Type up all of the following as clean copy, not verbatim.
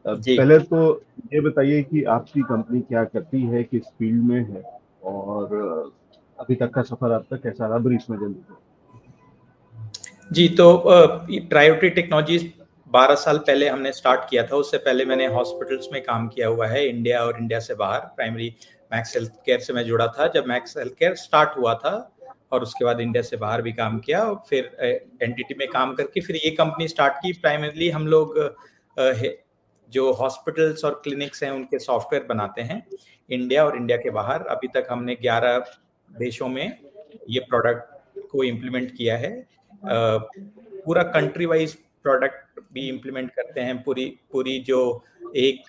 जी पहले तो ये बताइए कि आपकी कंपनी क्या करती है, किस फील्ड में है, और अभी तक का सफर आपका कैसा रहा, ब्रीफ में जल्दी। जी तो ट्रायोटी टेक्नोलॉजीज 12 साल पहले हमने स्टार्ट किया था। उससे पहले मैंने हॉस्पिटल्स में काम किया हुआ है, इंडिया और इंडिया से बाहर। प्राइमरी मैक्स हेल्थ केयर से मैं जुड़ा था जब मैक्स हेल्थ केयर स्टार्ट हुआ था, और उसके बाद इंडिया से बाहर भी काम किया, और फिर एनटीटी में काम करके फिर ये कंपनी स्टार्ट की। प्राइमरली हम लोग जो हॉस्पिटल्स और क्लिनिक्स हैं उनके सॉफ्टवेयर बनाते हैं इंडिया और इंडिया के बाहर। अभी तक हमने 11 देशों में ये प्रोडक्ट को इम्प्लीमेंट किया है। पूरा कंट्री वाइज प्रोडक्ट भी इम्प्लीमेंट करते हैं। पूरी जो एक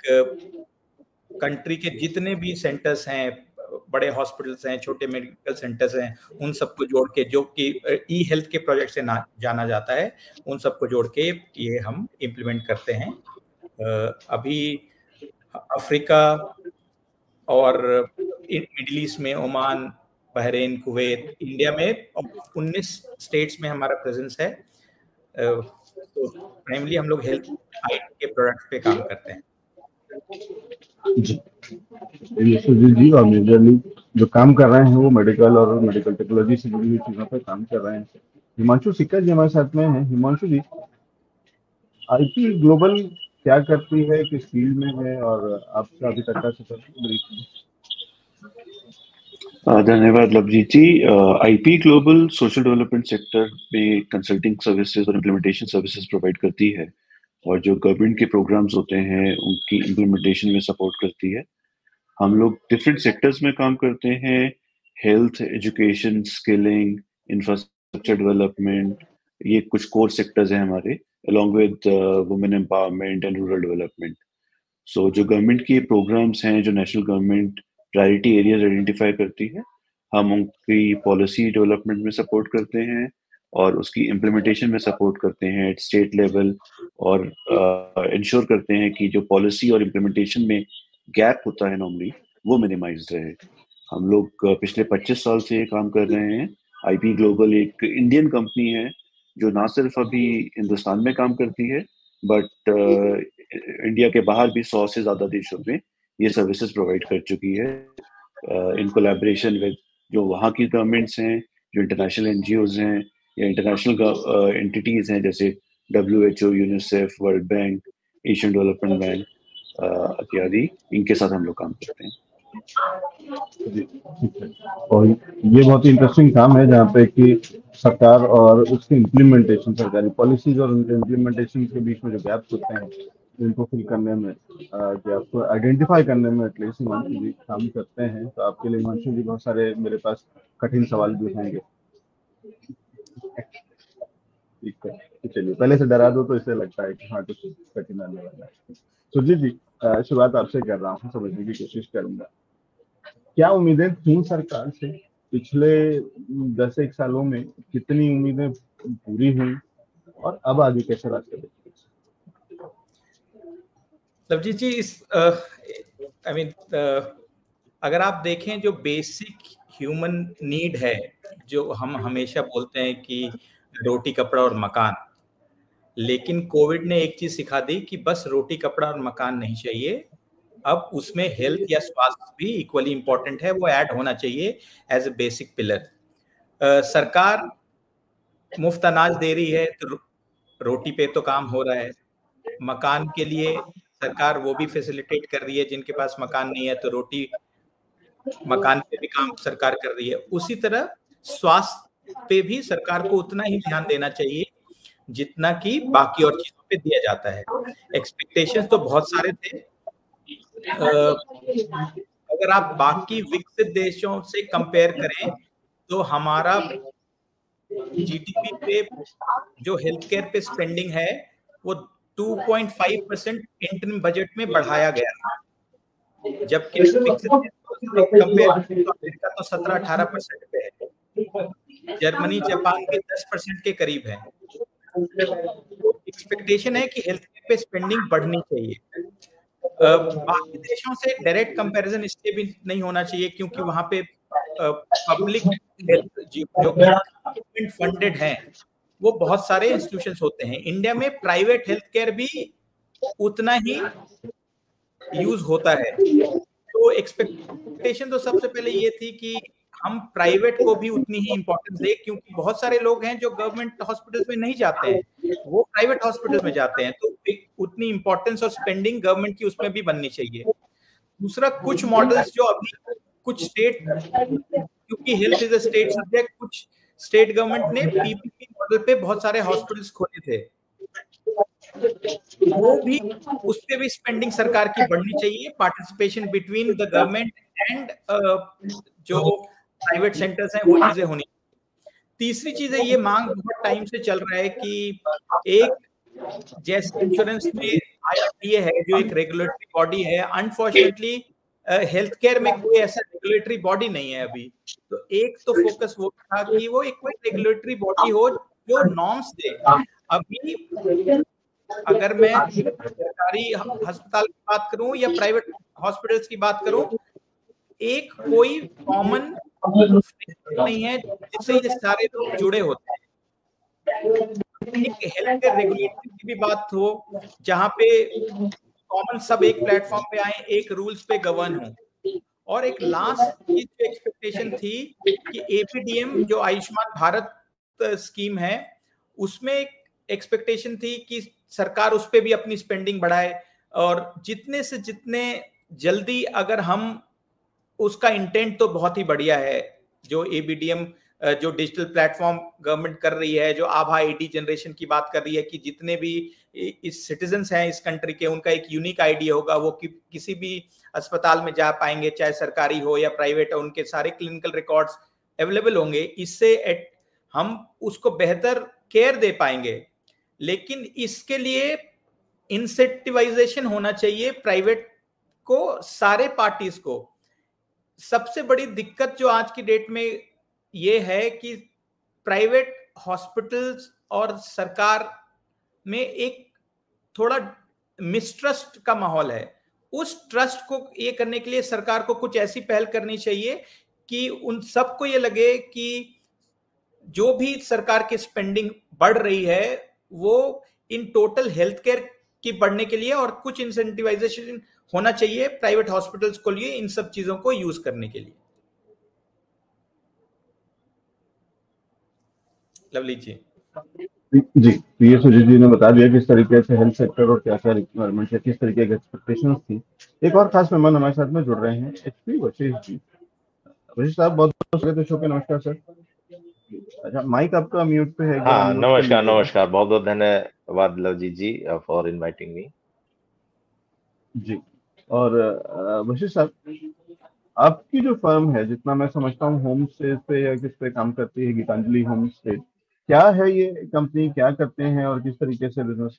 कंट्री के जितने भी सेंटर्स हैं, बड़े हॉस्पिटल्स हैं, छोटे मेडिकल सेंटर्स हैं, उन सबको जोड़ के, जो कि ई हेल्थ के प्रोजेक्ट से जाना जाता है, उन सबको जोड़ के ये हम इम्प्लीमेंट करते हैं। अभी अफ्रीका और मिडिल ईस्ट में ओमान, बहरीन, कुवैत, इंडिया में 19 स्टेट्स में हमारा प्रेजेंस है। तो प्राइमली हम लोग हेल्थ आईटी के प्रोडक्ट्स पे काम करते हैं। जी जी, और मेजरली जो काम कर रहे हैं वो मेडिकल और मेडिकल टेक्नोलॉजी से जुड़ी हुई चीजों पर काम कर रहे हैं। हिमांशु सिक्का जी हमारे साथ में हैं। हिमांशु जी, आईपी ग्लोबल क्या करती है, किस फील्ड में है, और आपका अभी तक का सफर ब्रीफ में। धन्यवाद Lavjeet ji. IP global social development sector में कंसल्टिंग सर्विसेज और इम्प्लीमेंटेशन सर्विसेज प्रोवाइड करती है, और जो गवर्नमेंट के प्रोग्राम्स होते हैं उनकी इम्प्लीमेंटेशन में सपोर्ट करती है। हम लोग डिफरेंट सेक्टर्स में काम करते हैं: health, education, skilling, infrastructure development. ये कुछ कोर सेक्टर्स हैं हमारे, along with women empowerment and rural development. So जो गवर्नमेंट की प्रोग्राम्स हैं, जो national government priority areas identify करती है, हम उनकी पॉलिसी डेवलपमेंट में सपोर्ट करते हैं और उसकी इम्प्लीमेंटेशन में सपोर्ट करते हैं एट स्टेट लेवल, और इंश्योर करते हैं कि जो पॉलिसी और इम्प्लीमेंटेशन में गैप होता है नॉर्मली, वो मिनिमाइज रहे। हम लोग पिछले 25 साल से ये काम कर रहे हैं। आईपी ग्लोबल एक इंडियन कंपनी है जो ना सिर्फ अभी हिंदुस्तान में काम करती है, बट इंडिया के बाहर भी 100 से ज़्यादा देशों में ये सर्विसेज प्रोवाइड कर चुकी है, इन कोलैबोरेशन विद जो वहाँ की गवर्नमेंट्स हैं, जो इंटरनेशनल एनजीओज हैं या इंटरनेशनल एंटिटीज़ हैं, जैसे WHO, UNICEF, world bank, Asian development bank इत्यादि। इनके साथ हम लोग काम करते हैं। जी, ठीक है। और ये बहुत ही इंटरेस्टिंग काम है जहाँ पे कि सरकार और उसकी इम्प्लीमेंटेशन, सरकारी पॉलिसीज और उनके इम्प्लीमेंटेशन के बीच में जो गैप्स होते हैं, इनको फिल करने में, गैप को आइडेंटिफाई करने में एटलीस्ट हिमांशु जी काम करते हैं। तो आपके लिए हिमांशु जी बहुत सारे मेरे पास कठिन सवाल भी होंगे। ठीक है, तो चलिए पहले से डरा दो तो इससे लगता है कि हाँ कुछ कठिन आने वाला है। सुरजीत जी, शुरुआत आपसे कर रहा हूँ, समझने की कोशिश करूंगा। क्या उम्मीदें थी सरकार से पिछले 10 सालों में, कितनी उम्मीदें पूरी हुई, और अब आगे कैसे रास्ते देखते हैं? लवजीत जी, अगर आप देखें, जो बेसिक ह्यूमन नीड है, जो हम हमेशा बोलते हैं कि रोटी, कपड़ा और मकान, लेकिन कोविड ने एक चीज सिखा दी कि बस रोटी, कपड़ा और मकान नहीं चाहिए। अब उसमें हेल्थ या स्वास्थ्य भी इक्वली इंपॉर्टेंट है, वो ऐड होना चाहिए एज ए बेसिक पिलर। सरकार मुफ्त अनाज दे रही है तो रोटी पे तो काम हो रहा है। मकान के लिए सरकार वो भी फैसिलिटेट कर रही है, जिनके पास मकान नहीं है तो रोटी, मकान पे भी काम सरकार कर रही है। उसी तरह स्वास्थ्य पे भी सरकार को उतना ही ध्यान देना चाहिए जितना कि बाकी और चीजों पे दिया जाता है। एक्सपेक्टेशंस तो बहुत सारे थे। अगर आप बाकी विकसित देशों से कंपेयर करें तो हमारा जीडीपी पे जो हेल्थ केयर पे स्पेंडिंग है वो 2.5% इंटरिम बजट में बढ़ाया गया है, जबकि विकसित देशों से कंपेयर करें तो अमेरिका तो 17-18% पे है, जर्मनी, जापान के 10% के करीब है। तो एक्सपेक्टेशन है कि हेल्थ केयर पे स्पेंडिंग बढ़नी चाहिए। बाकी देशों से डायरेक्ट कंपैरिजन इसलिए भी नहीं होना चाहिए क्योंकि वहां पे पब्लिक हेल्थ जो कि गवर्नमेंट फंडेड हैं, वो बहुत सारे इंस्टीट्यूशंस होते हैं। इंडिया में प्राइवेट हेल्थ केयर भी उतना ही यूज होता है। तो एक्सपेक्टेशन तो सबसे पहले ये थी कि हम प्राइवेट को भी उतनी ही इंपॉर्टेंस दें, क्योंकि बहुत सारे लोग हैं जो गवर्नमेंट हॉस्पिटल्स में नहीं जाते हैं, वो प्राइवेट हॉस्पिटल्स में जाते हैं, तो उतनी इंपॉर्टेंस और स्पेंडिंग गवर्नमेंट की उसमें भी बननी चाहिए। दूसरा, कुछ मॉडल्स जो अभी कुछ स्टेट, क्योंकि health is a state subject, कुछ स्टेट गवर्नमेंट ने पीपीपी मॉडल पे बहुत सारे हॉस्पिटल्स खोले थे, वो भी, उस पे भी स्पेंडिंग सरकार की बढ़नी चाहिए, participation between the government and जो प्राइवेट सेंटर्स हैं, वो चीजें होनी। तीसरी चीज है, ये मांग बहुत टाइम से चल रहा है कि एक, जैसे इंश्योरेंस में आईआरडीए है जो एक रेगुलेटरी बॉडी है, अनफॉर्चुनेटली हेल्थ केयर में कोई ऐसा रेगुलेटरी बॉडी नहीं है अभी। तो एक तो फोकस वो था कि वो एक कोई रेगुलेटरी बॉडी हो जो नॉर्म्स दे। अभी अगर मैं सरकारी अस्पताल की बात करूं या प्राइवेट हॉस्पिटल्स की बात करूं, एक कोई कॉमन नहीं है जिससे ये सारे लोग जुड़े होते हैं। एक हेल्थ केयर रेगुलेटरी की भी बात हो, जहां पे कॉमन सब एक प्लेटफॉर्म पे आए, एक रूल्स पे गवर्न हो। और एक लास्ट चीज जो एक्सपेक्टेशन थी कि एपीडीएम जो आयुष्मान भारत स्कीम है, उसमें एक एक्सपेक्टेशन थी कि सरकार उस पे भी अपनी स्पेंडिंग बढ़ाए, और जितने से जितने जल्दी, अगर हम, उसका इंटेंट तो बहुत ही बढ़िया है, जो एबीडीएम जो डिजिटल प्लेटफॉर्म गवर्नमेंट कर रही है, जो आभा आईडी जनरेशन की बात कर रही है कि जितने भी इस सिटीजन्स हैं इस कंट्री के, उनका एक यूनिक आईडी होगा, वो किसी भी अस्पताल में जा पाएंगे, चाहे सरकारी हो या प्राइवेट हो, उनके सारे क्लिनिकल रिकॉर्ड्स अवेलेबल होंगे। इससे हम उसको बेहतर केयर दे पाएंगे। लेकिन इसके लिए इंसेंटिवाइजेशन होना चाहिए प्राइवेट को, सारे पार्टीज को। सबसे बड़ी दिक्कत जो आज की डेट में ये है कि प्राइवेट हॉस्पिटल्स और सरकार में एक थोड़ा मिसट्रस्ट का माहौल है। उस ट्रस्ट को ये करने के लिए सरकार को कुछ ऐसी पहल करनी चाहिए कि उन सबको ये लगे कि जो भी सरकार की स्पेंडिंग बढ़ रही है वो इन टोटल हेल्थ केयर की बढ़ने के लिए, और कुछ इंसेंटिवाइजेशन होना चाहिए प्राइवेट हॉस्पिटल्स को लिए इन सब चीजों को यूज करने के लिए। लवली जी। जी, ये सुजीत जी ने बता दिया किस तरीके से हेल्थ सेक्टर और क्या क्या रिक्वायरमेंट है, किस तरीके की एक्सपेक्टेशंस थी। एक और खास मेहमान हमारे साथ में जुड़ रहे हैं, एचपी वशिष जी। वशिष साहब, बहुत बहुत स्वागत है शो पे। नमस्कार सर। अच्छा, माइक आपका म्यूट पे है क्या? हाँ, नमस्कार नमस्कार, बहुत बहुत धन्यवाद लवजीत जी फॉर इनवाइटिंग मी। जी, और वशिष साहब, आपकी जो फर्म है, जितना मैं समझता हूँ, होम स्टे पे या किस पे काम करती है, गीतांजलि होम स्टे, क्या है ये कंपनी, क्या करते हैं और किस तरीके से बिजनेस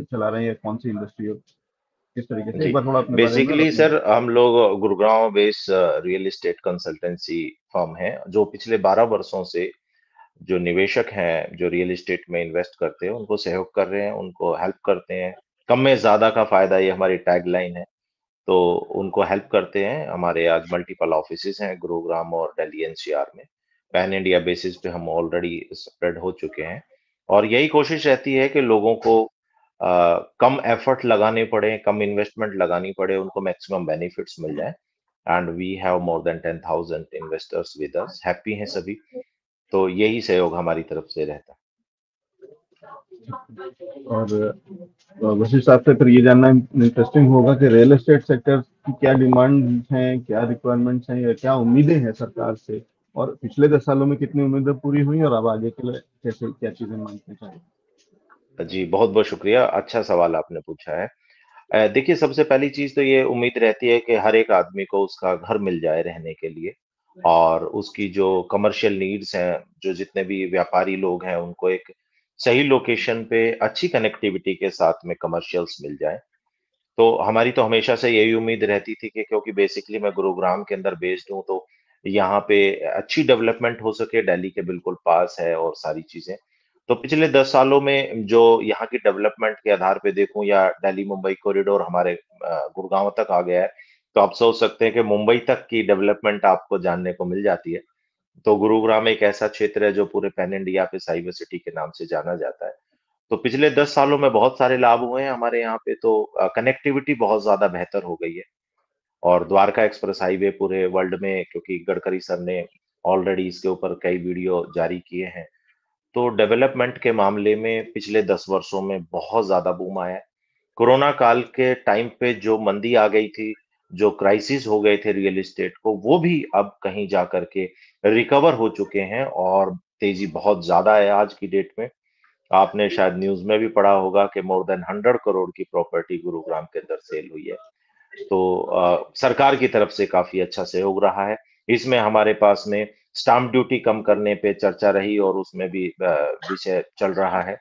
चला रहे हैं, कौन सी इंडस्ट्री हो, किस तरीके से, एक बार थोड़ा अपने बेसिकली सर हम लोग Gurugram based real estate consultancy firm है, जो पिछले 12 वर्षों से जो निवेशक हैं जो रियल एस्टेट में इन्वेस्ट करते हैं उनको सहयोग कर रहे हैं, उनको हेल्प करते हैं। कम में ज्यादा का फायदा, ये हमारी टैगलाइन है। तो उनको हेल्प करते हैं। हमारे आज मल्टीपल ऑफिसेज हैं गुरुग्राम और दिल्ली एनसीआर में। पैन इंडिया बेसिस पे हम ऑलरेडी स्प्रेड हो चुके हैं, और यही कोशिश रहती है कि लोगों को कम एफर्ट लगाने पड़े, कम इन्वेस्टमेंट लगानी पड़े, उनको मैक्सिमम बेनिफिट्स मिल जाए। And we have more than 10,000 investors with us, happy हैं सभी। तो यही सहयोग हमारी तरफ से रहता है। और वशिष्ठ साहब से फिर ये जानना इंटरेस्टिंग होगा कि रियल एस्टेट सेक्टर की क्या डिमांड हैं, क्या रिक्वायरमेंट्स हैं, या क्या उम्मीदें हैं सरकार से, और पिछले 10 सालों में कितनी उम्मीदें पूरी हुई और अब आगे के लिए कैसे क्या चीजें मांगते हैं? जी, बहुत बहुत शुक्रिया, अच्छा सवाल आपने पूछा है। देखिए, सबसे पहली चीज तो ये उम्मीद रहती है कि हर एक आदमी को उसका घर मिल जाए रहने के लिए, और उसकी जो कमर्शियल नीड्स हैं, जो जितने भी व्यापारी लोग हैं, उनको एक सही लोकेशन पे अच्छी कनेक्टिविटी के साथ में कमर्शियल्स मिल जाए। तो हमारी तो हमेशा से यही उम्मीद रहती थी कि क्योंकि बेसिकली मैं गुरुग्राम के अंदर बेस्ड हूँ, तो यहाँ पे अच्छी डेवलपमेंट हो सके, दिल्ली के बिल्कुल पास है और सारी चीजें। तो पिछले 10 सालों में जो यहाँ की डेवलपमेंट के आधार पे देखूं, या दिल्ली मुंबई कॉरिडोर हमारे गुड़गांव तक आ गया है, तो आप सोच सकते हैं कि मुंबई तक की डेवलपमेंट आपको जानने को मिल जाती है। तो गुरुग्राम एक ऐसा क्षेत्र है जो पूरे पैन इंडिया पे साइबर सिटी के नाम से जाना जाता है। तो पिछले 10 सालों में बहुत सारे लाभ हुए हैं हमारे यहाँ पे। तो कनेक्टिविटी बहुत ज्यादा बेहतर हो गई है, और द्वारका एक्सप्रेस हाईवे पूरे वर्ल्ड में, क्योंकि गडकरी सर ने ऑलरेडी इसके ऊपर कई वीडियो जारी किए हैं, तो डेवलपमेंट के मामले में पिछले 10 वर्षों में बहुत ज्यादा बूम आया है। कोरोना काल के टाइम पे जो मंदी आ गई थी, जो क्राइसिस हो गए थे रियल एस्टेट को, वो भी अब कहीं जा करके रिकवर हो चुके हैं, और तेजी बहुत ज्यादा है आज की डेट में। आपने शायद न्यूज में भी पढ़ा होगा कि मोर देन 100 करोड़ की प्रॉपर्टी गुरुग्राम के अंदर सेल हुई है। तो सरकार की तरफ से काफी अच्छा सहयोग रहा है। इसमें हमारे पास में स्टाम्प ड्यूटी कम करने पे चर्चा रही, और उसमें भी विषय चल रहा है।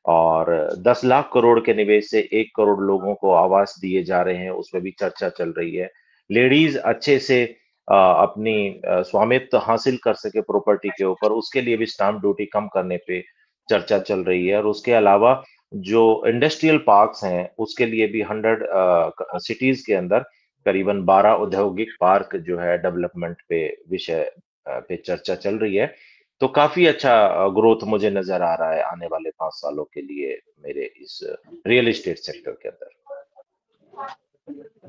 और 10 लाख करोड़ के निवेश से 1 करोड़ लोगों को आवास दिए जा रहे हैं, उसमें भी चर्चा चल रही है। लेडीज अच्छे से अपनी स्वामित्व हासिल कर सके प्रॉपर्टी के ऊपर, उसके लिए भी स्टाम्प ड्यूटी कम करने पे चर्चा चल रही है। और उसके अलावा जो इंडस्ट्रियल पार्क्स हैं, उसके लिए भी 100 सिटीज के अंदर करीबन 12 औद्योगिक पार्क जो है डेवलपमेंट पे विषय पे चर्चा चल रही है। तो काफी अच्छा ग्रोथ मुझे नजर आ रहा है आने वाले 5 सालों के लिए मेरे इस रियल एस्टेट सेक्टर के अंदर।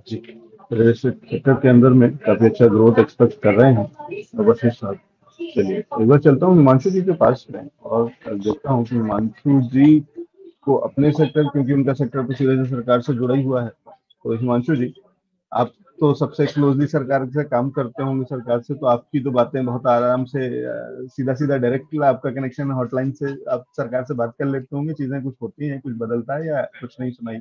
जी, रियल एस्टेट सेक्टर के अंदर में काफी अच्छा ग्रोथ एक्सपेक्ट कर रहे हैं अवश्य साहब। चलिए एक बार चलता हूँ हिमांशु जी के पास में, और देखता हूँ कि हिमांशु जी को अपने सेक्टर, क्योंकि उनका सेक्टर तो सीधे से सरकार से जुड़ा ही हुआ है। तो हिमांशु जी, आप तो सबसे क्लोजली सरकार से काम करते होंगे, सरकार से, तो आपकी तो बातें बहुत आराम से सीधा सीधा डायरेक्ट आपका कनेक्शन हॉटलाइन से आप सरकार से बात कर लेते होंगे। चीजें कुछ होती हैं, कुछ बदलता है या कुछ नहीं सुनाई?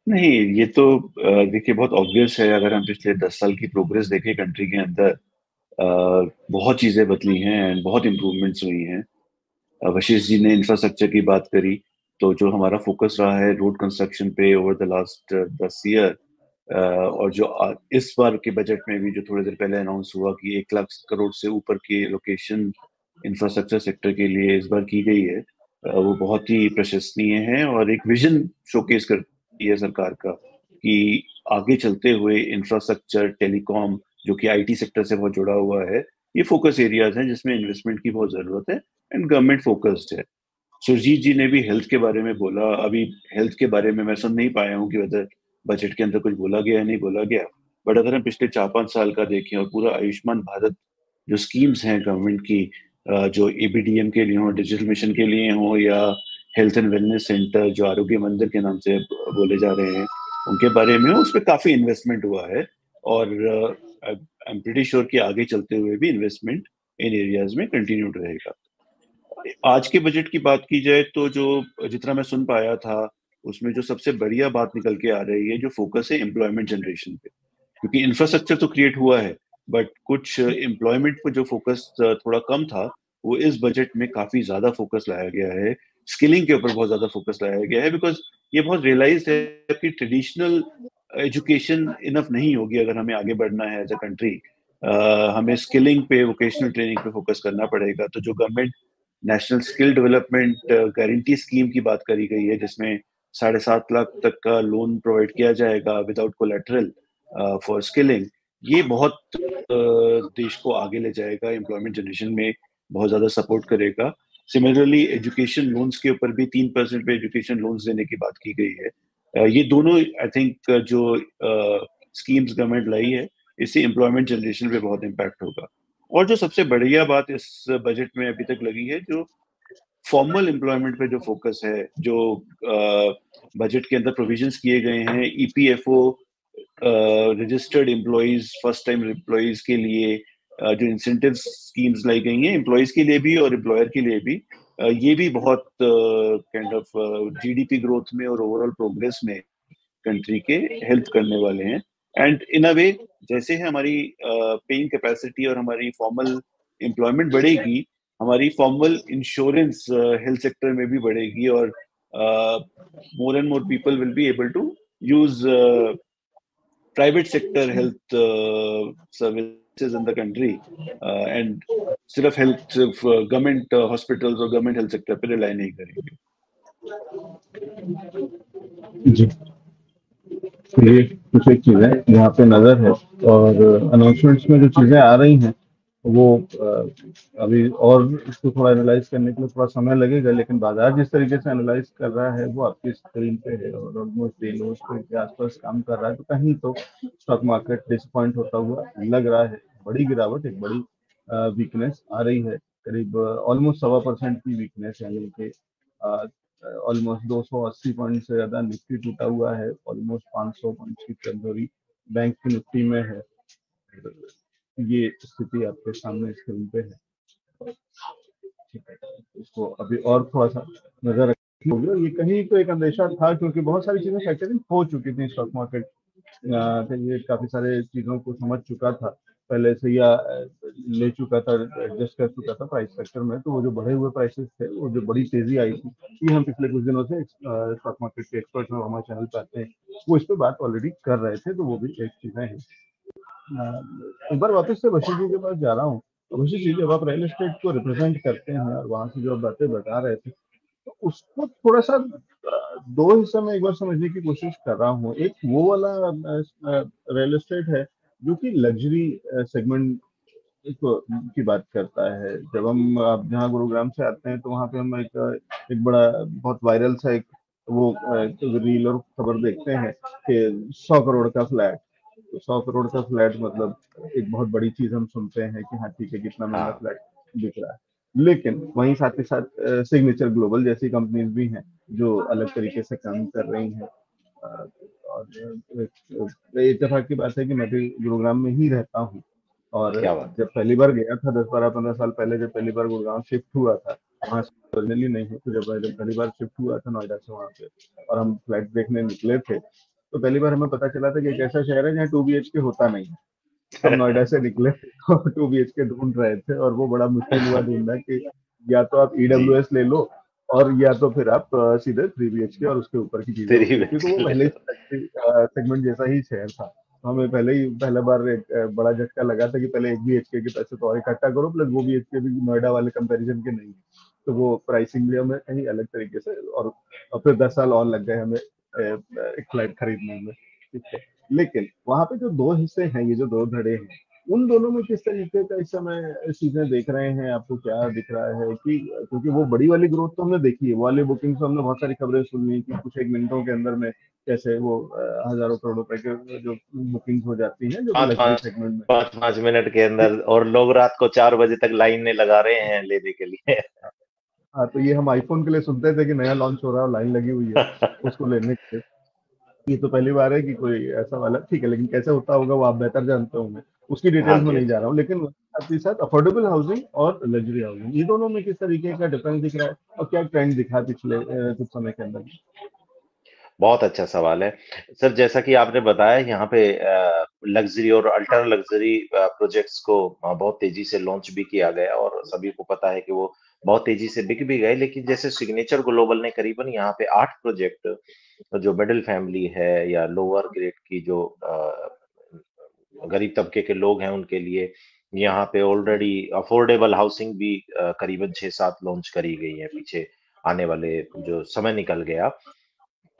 नहीं, ये तो देखिए बहुत ऑब्वियस है। अगर हम पिछले 10 साल की प्रोग्रेस देखें कंट्री के अंदर, बहुत चीजें बदली हैं एंड बहुत इम्प्रूवमेंट्स हुई हैं। वशिष्ठ जी ने इंफ्रास्ट्रक्चर की बात करी, तो जो हमारा फोकस रहा है रोड कंस्ट्रक्शन पे ओवर द लास्ट 10 ईयर, और जो इस बार के बजट में भी जो थोड़ी देर पहले अनाउंस हुआ कि 1 लाख करोड़ से ऊपर की लोकेशन इंफ्रास्ट्रक्चर सेक्टर के लिए इस बार की गई है, वो बहुत ही प्रशंसनीय है और एक विजन शोकेस करती है सरकार का कि आगे चलते हुए इंफ्रास्ट्रक्चर, टेलीकॉम, जो कि आईटी सेक्टर से बहुत जुड़ा हुआ है, ये फोकस एरियाज हैं जिसमें इन्वेस्टमेंट की बहुत जरूरत है एंड गवर्नमेंट फोकस्ड है। सुरजीत जी ने भी हेल्थ के बारे में बोला। अभी हेल्थ के बारे में मैं सुन नहीं पाया हूँ कि वेदर बजट के अंदर कुछ बोला गया या नहीं बोला गया, बट अगर हम पिछले 4-5 साल का देखें और पूरा आयुष्मान भारत जो स्कीम्स हैं गवर्नमेंट की, जो एबीडीएम के लिए हो, डिजिटल मिशन के लिए हो, या हेल्थ एंड वेलनेस सेंटर जो आरोग्य मंदिर के नाम से बोले जा रहे हैं, उनके बारे में उस पर काफी इन्वेस्टमेंट हुआ है। और आई एम प्रीटी श्योर कि आगे चलते हुए भी इन्वेस्टमेंट इन एरियाज में कंटिन्यूड रहेगा। आज के बजट की बात की जाए तो जो जितना मैं सुन पाया था, उसमें जो सबसे बढ़िया बात निकल के आ रही है, जो फोकस है एम्प्लॉयमेंट जनरेशन पे, क्योंकि इंफ्रास्ट्रक्चर तो क्रिएट हुआ है, बट कुछ एम्प्लॉयमेंट पर जो फोकस थोड़ा कम था, वो इस बजट में काफी ज्यादा फोकस लाया गया है। स्किलिंग के ऊपर बहुत ज्यादा फोकस लाया गया है, बिकॉज ये बहुत रियलाइज है कि ट्रेडिशनल एजुकेशन इनफ नहीं होगी अगर हमें आगे बढ़ना है एज अ कंट्री। हमें स्किलिंग पे, वोकेशनल ट्रेनिंग पे फोकस करना पड़ेगा। तो जो government national skill development guarantee scheme की बात करी गई है, जिसमें 7.5 लाख तक का लोन प्रोवाइड किया जाएगा विदाउट कोलेटरल फॉर स्किलिंग, ये बहुत देश को आगे ले जाएगा, एम्प्लॉयमेंट जनरेशन में बहुत ज्यादा सपोर्ट करेगा। सिमिलरली एजुकेशन लोन्स के ऊपर भी 3% पे एजुकेशन लोन्स देने की बात की गई है। ये दोनों आई थिंक जो स्कीम्स गवर्नमेंट लाई है, इससे एम्प्लॉयमेंट जनरेशन पे बहुत इम्पैक्ट होगा। और जो सबसे बढ़िया बात इस बजट में अभी तक लगी है, जो फॉर्मल एम्प्लॉयमेंट पे जो फोकस है, जो बजट के अंदर प्रोविजंस किए गए हैं EPFO registered employees, first time employees के लिए जो इंसेंटिव स्कीम्स लाई गई हैं एम्प्लॉयज के लिए भी और एम्प्लॉयर के लिए भी, ये भी बहुत काइंड ऑफ जीडीपी ग्रोथ में और ओवरऑल प्रोग्रेस में कंट्री के हेल्प करने वाले हैं। एंड इन अ वे, जैसे है हमारी पेइंग कैपेसिटी और हमारी फॉर्मल एम्प्लॉयमेंट बढ़ेगी, हमारी फॉर्मल इंश्योरेंस हेल्थ सेक्टर में भी बढ़ेगी, और more and more people will be able to use private sector health services in the country, and सिर्फ हेल्थ, सिर्फ गवर्नमेंट हॉस्पिटल्स और गवर्नमेंट हेल्थ सेक्टर पर रिलाई नहीं करेंगे। जी, ये कुछ एक चीजें यहाँ पे नजर है, और अनाउंसमेंट्स में जो चीजें आ रही हैं वो अभी और इसको थोड़ा एनालाइज करने के लिए थोड़ा समय लगेगा, लेकिन बाजार जिस तरीके से एनालाइज कर रहा है वो आपकी स्क्रीन पे है और ऑलमोस्ट डे लोज के आसपास काम कर रहा है, तो कहीं तो स्टॉक मार्केट डिसअपॉइंट होता हुआ लग रहा है। बड़ी गिरावट, एक बड़ी वीकनेस आ रही है, करीब ऑलमोस्ट 1.25% की वीकनेस है, यानी कि ऑलमोस्ट 280 पॉइंट से ज्यादा निफ्टी टूटा हुआ है, ऑलमोस्ट 500 पॉइंट की कमजोरी बैंक की निफ्टी में है। ये स्थिति आपके सामने स्क्रीन पे है। ठीक है, इसको अभी और थोड़ा सा नजर रखनी होगी। और ये कहीं तो एक अंदेशा था, क्योंकि बहुत सारी चीजें फैक्टरिंग हो चुकी थी स्टॉक मार्केट के लिए, काफी सारे चीजों को समझ चुका था पहले से, या ले चुका था, एडजस्ट कर चुका था प्राइस सेक्टर में। तो वो जो बढ़े हुए प्राइसेस थे, वो जो बड़ी तेजी आई थी, ये हम पिछले कुछ दिनों से स्टॉक मार्केट के एक्सपर्ट जो हमारे चैनल पे आते हैं, वो इस पर बात ऑलरेडी कर रहे थे, तो वो भी एक चीजें हैं। एक बार वापस से बशीर जी के पास जा रहा हूँ। तो बशीर जी, जब आप रियल एस्टेट को रिप्रेजेंट करते हैं और वहां से जो बातें बता रहे थे, तो उसको थोड़ा सा दो हिस्से में एक बार समझने की कोशिश कर रहा हूँ। एक वो वाला रियल एस्टेट है जो कि लग्जरी सेगमेंट की बात करता है। जब हम आप जहाँ गुरुग्राम से आते हैं, तो वहाँ पे हम एक बड़ा बहुत वायरल सा एक वो रील और खबर देखते हैं कि 100 करोड़ का फ्लैट। तो 100 करोड़ का फ्लैट मतलब एक बहुत बड़ी चीज हम सुनते हैं कि हाँ ठीक है, कितना महंगा हाँ। फ्लैट बिक रहा है। लेकिन वहीं साथ ही साथ सिग्नेचर ग्लोबल जैसी कंपनीज भी हैं जो अलग तरीके से काम कर रही हैं। और इत्तेफाक की बात है कि मैं भी गुरुग्राम में ही रहता हूँ। और क्या बात। जब पहली बार गया था 10-12-15 साल पहले, जब पहली बार गुड़गांव शिफ्ट हुआ था, वहाँ से ओरिजिनली नहीं है, तो जब पहली बार शिफ्ट हुआ था नोएडा से वहाँ पे, और हम फ्लैट देखने निकले थे, तो पहली बार हमें पता चला था कि एक ऐसा शहर है जहाँ 2 BHK होता नहीं है। हम नोएडा से निकले तो 2 BHK ढूंढ रहे थे, और वो बड़ा मुश्किल हुआ ढूंढना कि या तो आप जी। EWS ले लो, और या तो फिर आप सीधे 3 BHK और उसके ऊपर की चीजें तेरी होती है, क्योंकि वो बेच पहले लो। ही सेगमेंट जैसा ही शहर था। तो हमें पहला बार एक बड़ा झटका लगा था कि पहले 1 BHK के पैसे तो और इकट्ठा करो, प्लस वो BHK भी नोएडा वाले कंपैरिजन के नहीं है। तो वो प्राइसिंग भी हमें कहीं अलग तरीके से, और फिर 10 साल और लग गए हमें एक फ्लैट खरीदने में। ठीक है, लेकिन वहां पे जो दो हिस्से हैं, ये जो दो धड़े हैं, उन दोनों में किस तरीके का इस समय चीजें देख रहे हैं? आपको क्या दिख रहा है कि, क्योंकि वो बड़ी वाली ग्रोथ तो हमने देखी है, वो वाली बुकिंग तो हमने बहुत सारी खबरें सुनी कि कुछ एक मिनटों के अंदर में कैसे वो हजारों करोड़ रुपए के जो बुकिंग हो जाती है, जो कि पाँच लग्जरी पाँच सेगमेंट में। 5-5 मिनट के अंदर, और लोग रात को 4 बजे तक लाइन में लगा रहे हैं लेने के लिए। हाँ, तो ये हम आईफोन के लिए सुनते थे कि नया लॉन्च हो रहा है और लाइन लगी हुई है उसको लेने के लिए। ये तो पहली बार है कि कोई ऐसा वाला, ठीक है, लेकिन कैसे होता होगा वो आप बेहतर जानते होंगे, उसकी हाँ डिटेल्स में जी, हाँ नहीं जा जी। रहा हूँ। लेकिन साथ ही साथ अफोर्डेबल हाउसिंग और लग्जरी हाउसिंग, ये दोनों में किस तरीके का डिफरेंस दिख रहा है, और क्या ट्रेंड दिखा है पिछले कुछ समय के अंदर? बहुत अच्छा सवाल है। सर, जैसा कि आपने बताया, यहाँ पे लग्ज़री और अल्ट्रा लग्ज़री प्रोजेक्ट्स को बहुत तेज़ी से लॉन्च भी किया गया, और सभी को पता है कि वो बहुत तेज़ी से बिक भी गए। लेकिन जैसे सिग्नेचर ग्लोबल ने करीबन यहाँ पे 8 प्रोजेक्ट, जो मिडिल फैमिली है या लोअर ग्रेड की जो गरीब तबके के लोग हैं, उनके लिए यहाँ पे ऑलरेडी अफोर्डेबल हाउसिंग भी करीबन 6-7 लॉन्च करी गई है। पीछे आने वाले जो समय निकल गया,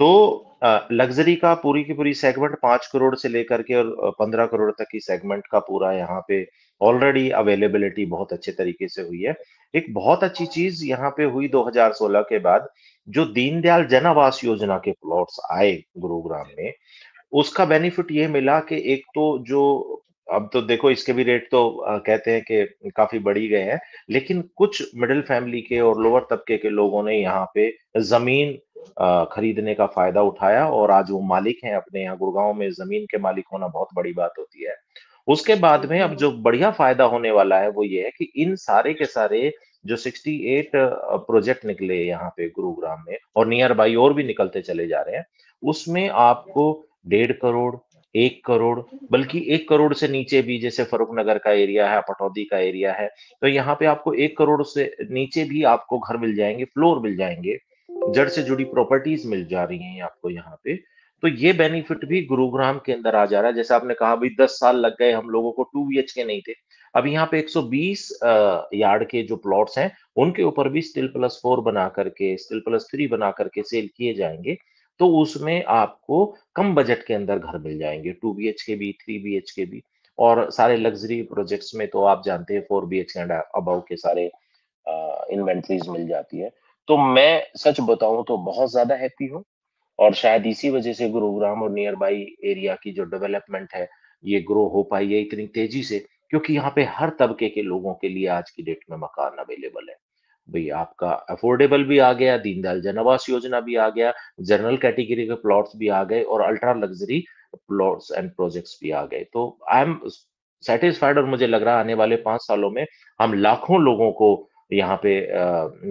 तो लग्जरी का पूरी की पूरी सेगमेंट 5 करोड़ से लेकर के और 15 करोड़ तक की सेगमेंट का पूरा यहाँ पे ऑलरेडी अवेलेबिलिटी बहुत अच्छे तरीके से हुई है। एक बहुत अच्छी चीज यहाँ पे हुई 2016 के बाद, जो दीनदयाल जन आवास योजना के प्लॉट्स आए गुरुग्राम में, उसका बेनिफिट ये मिला कि एक तो जो, अब तो देखो इसके भी रेट तो कहते हैं कि काफी बढ़ ही गए हैं, लेकिन कुछ मिडिल फैमिली के और लोअर तबके के लोगों ने यहाँ पे जमीन खरीदने का फायदा उठाया, और आज वो मालिक हैं अपने यहाँ गुड़गांव में। जमीन के मालिक होना बहुत बड़ी बात होती है। उसके बाद में अब जो बढ़िया फायदा होने वाला है वो ये है कि इन सारे के सारे जो 68 प्रोजेक्ट निकले यहाँ पे गुरुग्राम में, और नियर बाई और भी निकलते चले जा रहे हैं, उसमें आपको 1.5 करोड़, 1 करोड़, बल्कि 1 करोड़ से नीचे भी, जैसे फरुखनगर का एरिया है, पटौदी का एरिया है, तो यहाँ पे आपको 1 करोड़ से नीचे भी आपको घर मिल जाएंगे, फ्लोर मिल जाएंगे, जड़ से जुड़ी प्रॉपर्टीज मिल जा रही हैं आपको यहाँ पे। तो ये बेनिफिट भी गुरुग्राम के अंदर आ जा रहा है। जैसे आपने कहा, भाई 10 साल लग गए हम लोगों को, 2 BHK नहीं थे। अब यहाँ पे 120 यार्ड के जो प्लॉट्स हैं, उनके ऊपर भी स्टिल+4 बना करके, स्टिल+3 बना करके सेल किए जाएंगे। तो उसमें आपको कम बजट के अंदर घर मिल जाएंगे, 2 BHK भी, 3 BHK भी। और सारे लग्जरी प्रोजेक्ट्स में तो आप जानते हैं 4 BHK एंड अबव के सारे इन्वेंटरीज मिल जाती है। तो मैं सच बताऊं तो बहुत ज्यादा हैप्पी हूँ, और शायद इसी वजह से गुरुग्राम और नियर बाई एरिया की जो डेवलपमेंट है ये ग्रो हो पाई है इतनी तेजी से, क्योंकि यहाँ पे हर तबके के लोगों के लिए आज की डेट में मकान अवेलेबल है। भाई आपका अफोर्डेबल भी आ गया, दीनदयाल जन आवास योजना भी आ गया, जनरल कैटेगरी के प्लॉट्स भी आ गए, और ultra luxury plots and projects भी आ गए। तो आई एम सेटिस्फाइड, और मुझे लग रहा है आने वाले 5 सालों में हम लाखों लोगों को यहाँ पे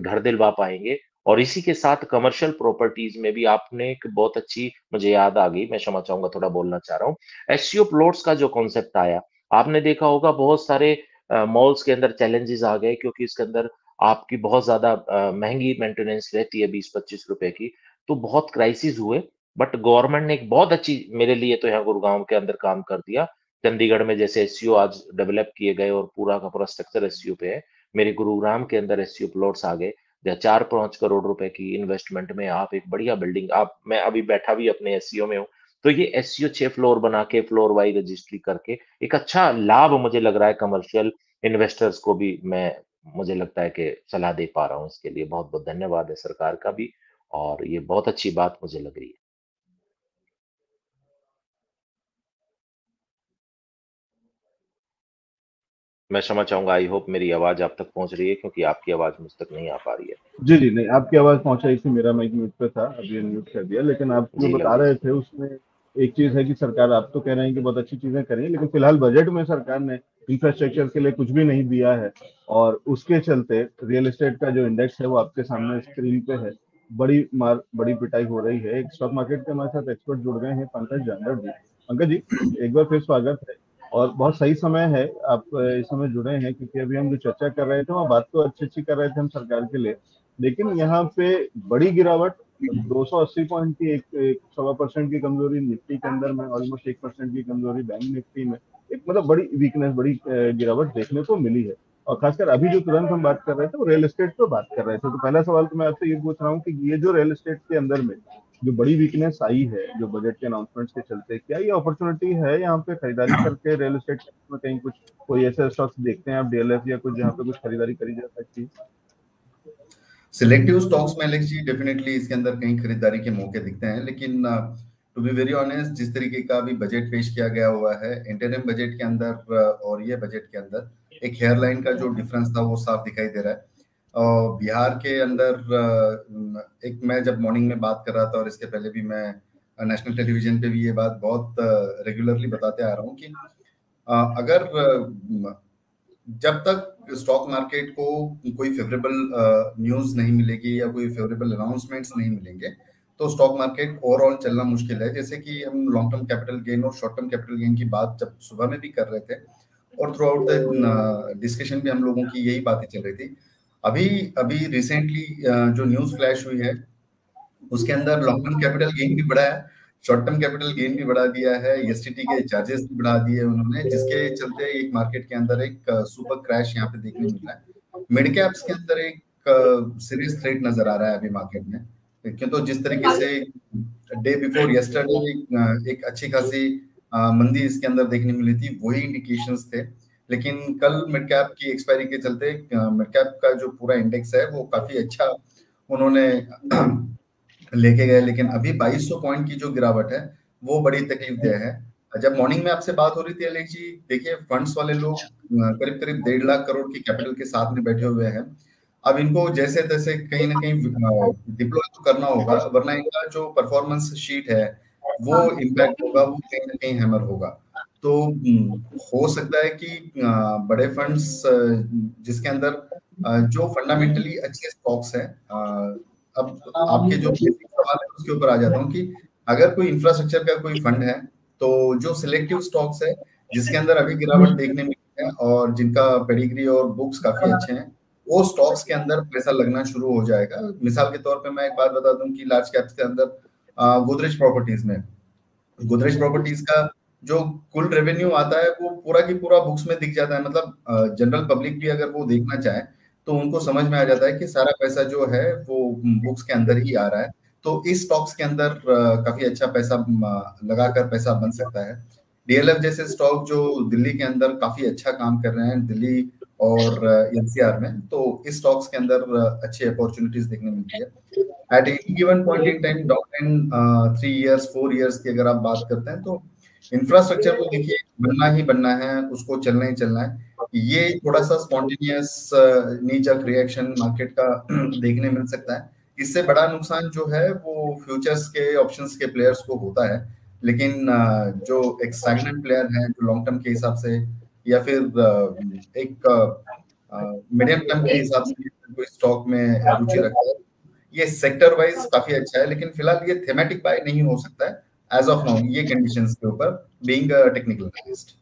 घर दिलवा पाएंगे। और इसी के साथ कमर्शियल प्रॉपर्टीज में भी आपने एक बहुत अच्छी, मुझे याद आ गई, मैं क्षमा चाहूंगा थोड़ा बोलना चाह रहा हूँ, एससीओ प्लॉट्स का जो कॉन्सेप्ट आया, आपने देखा होगा बहुत सारे मॉल्स के अंदर चैलेंजेस आ गए, क्योंकि इसके अंदर आपकी बहुत ज्यादा महंगी मेंटेनेंस रहती है 20-25 रुपए की, तो बहुत क्राइसिस हुए। बट गवर्नमेंट ने एक बहुत अच्छी, मेरे लिए तो यहाँ गुड़गांव के अंदर काम कर दिया। चंडीगढ़ में जैसे एससीओ आज डेवलप किए गए और पूरा का पूरा स्ट्रक्चर एससीओ पे है, मेरे गुरुग्राम के अंदर एससीओ प्लॉट्स आ गए, या 4-5 करोड़ रुपए की इन्वेस्टमेंट में आप एक बढ़िया बिल्डिंग, आप, मैं अभी बैठा भी अपने एससीओ में हूँ, तो ये एससीओ 6 फ्लोर बना के फ्लोर वाइज रजिस्ट्री करके एक अच्छा लाभ मुझे लग रहा है कमर्शियल इन्वेस्टर्स को भी, मैं, मुझे लगता है कि सलाह दे पा रहा हूँ। इसके लिए बहुत बहुत धन्यवाद है सरकार का भी, और ये बहुत अच्छी बात मुझे लग रही है। मैं क्षमा चाहूंगा, आई होप मेरी आवाज आप तक पहुंच रही है, क्योंकि आपकी आवाज मुझ तक नहीं आ पा रही है। जी जी, नहीं आपकी आवाज पहुंच रही थी, मेरा माइक म्यूट पे था, अभी म्यूट कर दिया। लेकिन आप जो जी बता लवली रहे जी। थे उसमें एक चीज है कि सरकार, आप तो कह रहे हैं कि बहुत अच्छी चीजें करी, लेकिन फिलहाल बजट में सरकार ने इंफ्रास्ट्रक्चर के लिए कुछ भी नहीं दिया है, और उसके चलते रियल एस्टेट का जो इंडेक्स है वो आपके सामने स्क्रीन पे है। बड़ी पिटाई हो रही है। एक स्टॉक मार्केट के हमारे साथ एक्सपर्ट जुड़ गए हैं, पंकज जानवर जी। पंकज जी, एक बार फिर स्वागत है, और बहुत सही समय है आप इस समय जुड़े हैं, क्योंकि अभी हम जो चर्चा कर रहे थे वो बात तो अच्छी अच्छी कर रहे थे हम सरकार के लिए, लेकिन यहाँ पे बड़ी गिरावट, 280 पॉइंट की, एक 1.25% की कमजोरी निफ्टी के अंदर में, ऑलमोस्ट 1% की कमजोरी बैंक निफ्टी में, एक मतलब बड़ी वीकनेस, बड़ी गिरावट देखने को मिली है। और खासकर अभी जो तुरंत हम बात कर रहे थे वो रियल एस्टेट पे बात कर रहे थे। तो पहला सवाल तो मैं आपसे ये पूछ रहा हूँ कि ये जो रियल एस्टेट के अंदर में जो बड़ी वीकनेस आई है, जो बजट के अनाउंसमेंट्स के चलते, क्या ये अपॉर्चुनिटी है यहाँ पे खरीदारी करके रियल एस्टेट में कहीं कुछ, कोई ऐसे स्टॉक्स देखते हैं आप डीएलएफ या कुछ, जहाँ पे कुछ खरीदारी करी जा सकती है? सिलेक्टिव स्टॉक्स में एलेक्स जी डेफिनेटली इसके अंदर कहीं खरीदारी के मौके दिखते हैं, लेकिन टू बी वेरी ऑनेस्ट, जिस तरीके का अभी बजट पेश किया गया हुआ है इंटरिम बजट के अंदर और ये बजट के अंदर, एक हेयरलाइन का जो डिफरेंस था वो साफ दिखाई दे रहा है। और बिहार के अंदर एक, मैं जब मॉर्निंग में बात कर रहा था और इसके पहले भी मैं नेशनल टेलीविजन पे भी ये बात बहुत रेगुलरली बताते आ रहा हूँ कि अगर जब तक स्टॉक मार्केट को कोई फेवरेबल न्यूज नहीं मिलेगी या कोई फेवरेबल अनाउंसमेंट्स नहीं मिलेंगे तो स्टॉक मार्केट ओवरऑल चलना मुश्किल है। जैसे कि हम लॉन्ग टर्म कैपिटल गेन और शॉर्ट टर्म कैपिटल गेन की बात जब सुबह में भी कर रहे थे और थ्रू आउट द डिस्कशन भी हम लोगों की यही बातें चल रही थी। अभी अभी रिसेंटली जो न्यूज फ्लैश हुई है उसके अंदर लॉन्ग टर्म कैपिटल गेन भी बढ़ा है, शॉर्ट टर्म कैपिटल गेन भी बढ़ा दिया है, एसटीटी के चार्जेस भी बढ़ा दिए उन्होंने, जिसके चलते एक मार्केट के अंदर एक सुपर क्रैश यहाँ पे देखने मिल रहा है। मिड कैप्स के अंदर एक सीरियस थ्रेट नजर आ रहा है अभी मार्केट में, क्योंकि तो जिस तरीके से डे बिफोर यस्टरडे एक अच्छी खासी मंदी इसके अंदर देखने मिली थी, वही इंडिकेशंस थे। लेकिन कल मिड कैप की एक्सपायरी के चलते मिड कैप का जो पूरा इंडेक्स है वो काफी अच्छा उन्होंने लेके गए, लेकिन अभी 2200 पॉइंट की जो गिरावट है वो बड़ी तकलीफ देह है। जब मॉर्निंग में आपसे बात हो रही थी अलेख जी, देखिए फंड्स वाले लोग करीब करीब 1.5 लाख करोड़ की कैपिटल के साथ में बैठे हुए हैं। अब इनको जैसे तैसे कहीं ना कहीं डिप्लॉय तो करना होगा, वरना इनका जो परफॉर्मेंस शीट है वो इम्पैक्ट होगा, वो कहीं ना कहीं हैमर होगा। तो हो सकता है कि बड़े फंड्स जिसके अंदर जो फंडामेंटली अच्छे स्टॉक्स हैं, अब आपके जो बेसिक सवाल है उसके ऊपर आ जाता हूँ कि अगर कोई इंफ्रास्ट्रक्चर का कोई फंड है तो जो सिलेक्टिव स्टॉक्स है जिसके अंदर अभी गिरावट देखने मिली है और जिनका पेडिग्री और बुक्स काफी अच्छे हैं, वो स्टॉक्स के अंदर पैसा लगना शुरू हो जाएगा। मिसाल के तौर पे मैं एक बात बता दूं कि लार्ज कैप्स के अंदर गोदरेज प्रॉपर्टीज का जो कुल रेवेन्यू आता है वो पूरा की पूरा बुक्स में दिख जाता है। मतलब जनरल पब्लिक भी अगर वो देखना चाहे तो उनको समझ में आ जाता है कि सारा पैसा जो है वो बुक्स के अंदर ही आ रहा है। तो इस स्टॉक्स के अंदर काफी अच्छा पैसा लगाकर पैसा बन सकता है। DLF जैसे स्टॉक जो दिल्ली के अंदर काफी अच्छा काम कर रहे हैं, दिल्ली और NCR में, तो इस स्टॉक्स के अंदर अच्छी अपॉर्चुनिटीज देखने मिलती है। At any given point in time, down in 3 years 4 years की अगर आप बात करते हैं, तो इंफ्रास्ट्रक्चर को देखिए बनना ही बनना है, उसको चलना ही चलना है। ये थोड़ा सा स्पॉन्टेनियस नी जर्क रिएक्शन मार्केट का देखने मिल सकता है। इससे बड़ा नुकसान जो है वो फ्यूचर्स के ऑप्शंस के प्लेयर्स को होता है, लेकिन जो एक स्टैग्नेंट प्लेयर है जो लॉन्ग टर्म के हिसाब से या फिर एक मीडियम टर्म के हिसाब से कोई स्टॉक में रुचि रखता है, ये सेक्टर वाइज काफी अच्छा है, लेकिन फिलहाल ये थेमेटिक बाय नहीं हो सकता है एज ऑफ नाउ ये कंडीशंस के ऊपर, बीइंग अ टेक्निकल एनालिस्ट।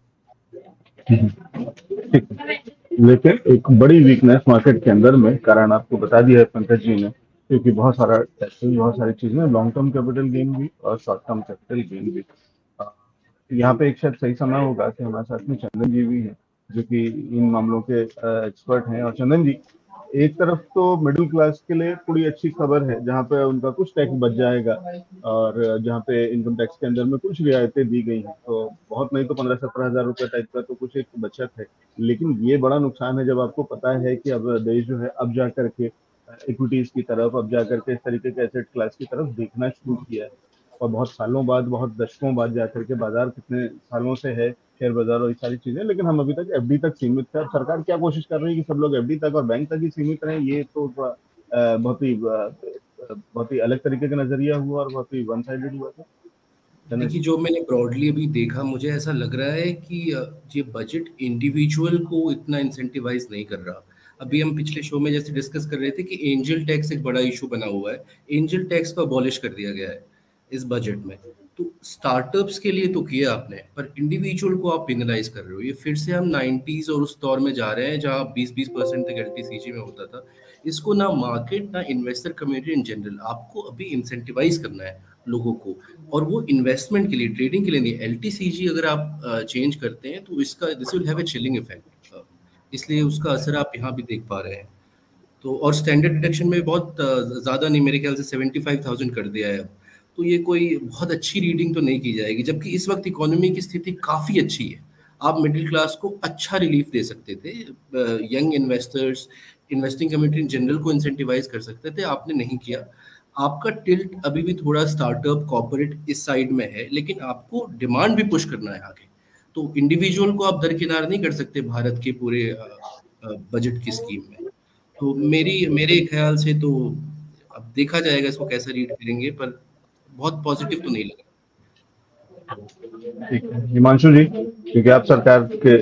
लेकिन एक बड़ी वीकनेस मार्केट के अंदर में कारण आपको बता दिया है पंकज जी ने, क्योंकि बहुत सारा टेस्टिंग, बहुत सारी चीजें, लॉन्ग टर्म कैपिटल गेन भी और शॉर्ट टर्म कैपिटल गेन भी। यहाँ पे एक शायद सही समय होगा कि हमारे साथ में चंदन जी भी हैं जो कि इन मामलों के एक्सपर्ट हैं। और चंदन जी, एक तरफ तो मिडिल क्लास के लिए थोड़ी अच्छी खबर है जहाँ पे उनका कुछ टैक्स बच जाएगा और जहाँ पे इनकम टैक्स के अंदर में कुछ रियायतें दी गई हैं, तो बहुत नहीं तो 15-17 हजार रुपए टाइप का तो कुछ एक बचत है। लेकिन ये बड़ा नुकसान है जब आपको पता है कि अब देश जो है अब जा करके इक्विटीज की तरफ, अब जा करके इस तरीके के एसेट क्लास की तरफ देखना शुरू किया है। और बहुत सालों बाद, बहुत दशकों बाद जाकर के बाजार कितने सालों से है शेयर बाजार और ये सारी चीजें, लेकिन हम अभी तक एफडी तक सीमित थे। सरकार क्या कोशिश कर रही है कि सब लोग एफडी तक और बैंक तक ही सीमित रहे, ये तो बहुत ही अलग तरीके का नजरिया हुआ और बहुत ही वन साइडेड हुआ था। देखिए, जो मैंने ब्रॉडली अभी देखा, मुझे ऐसा लग रहा है कि ये बजट इंडिविजुअल को इतना इंसेंटिवाइज नहीं कर रहा। अभी हम पिछले शो में जैसे डिस्कस कर रहे थे कि एंजल टैक्स एक बड़ा इशू बना हुआ है, एंजल टैक्स को अबॉलिश कर दिया गया है इस बजट में। तो स्टार्टअप्स के लिए तो किया आपने, पर इंडिविजुअल को आप पेनलाइज कर रहे हो। ये फिर से हम 90s और उस दौर में जा रहे हैं जहाँ 20% तक LTCG में होता था। इसको ना मार्केट ना इन्वेस्टर कम्युनिटी इन जनरल, आपको अभी इंसेंटिवाइज करना है लोगों को, और वो इन्वेस्टमेंट के लिए, ट्रेडिंग के लिए नहीं। LTCG अगर आप चेंज करते हैं तो इसका this will have a chilling effect, इसलिए उसका असर आप यहाँ भी देख पा रहे हैं। तो और स्टैंडर्ड डिडक्शन में बहुत ज़्यादा नहीं, मेरे ख्याल से 75,000 कर दिया है अब। तो ये कोई बहुत अच्छी रीडिंग तो नहीं की जाएगी, जबकि इस वक्त इकोनॉमी की स्थिति काफ़ी अच्छी है। आप मिडिल क्लास को अच्छा रिलीफ दे सकते थे, young investors, investing community in general को इंसेंटिवाइज कर सकते थे, आपने नहीं किया। आपका टिल्ट अभी भी थोड़ा स्टार्टअप कॉर्पोरेट इस साइड में है, लेकिन आपको डिमांड भी पुश करना है आगे। तो इंडिविजुअल को आप दरकिनार नहीं कर सकते भारत के पूरे बजट की स्कीम में। तो मेरे ख्याल से तो अब देखा जाएगा इसको कैसे रीड करेंगे, पर बहुत पॉजिटिव तो नहीं लगा। ठीक है हिमांशु जी, क्योंकि आप सरकार के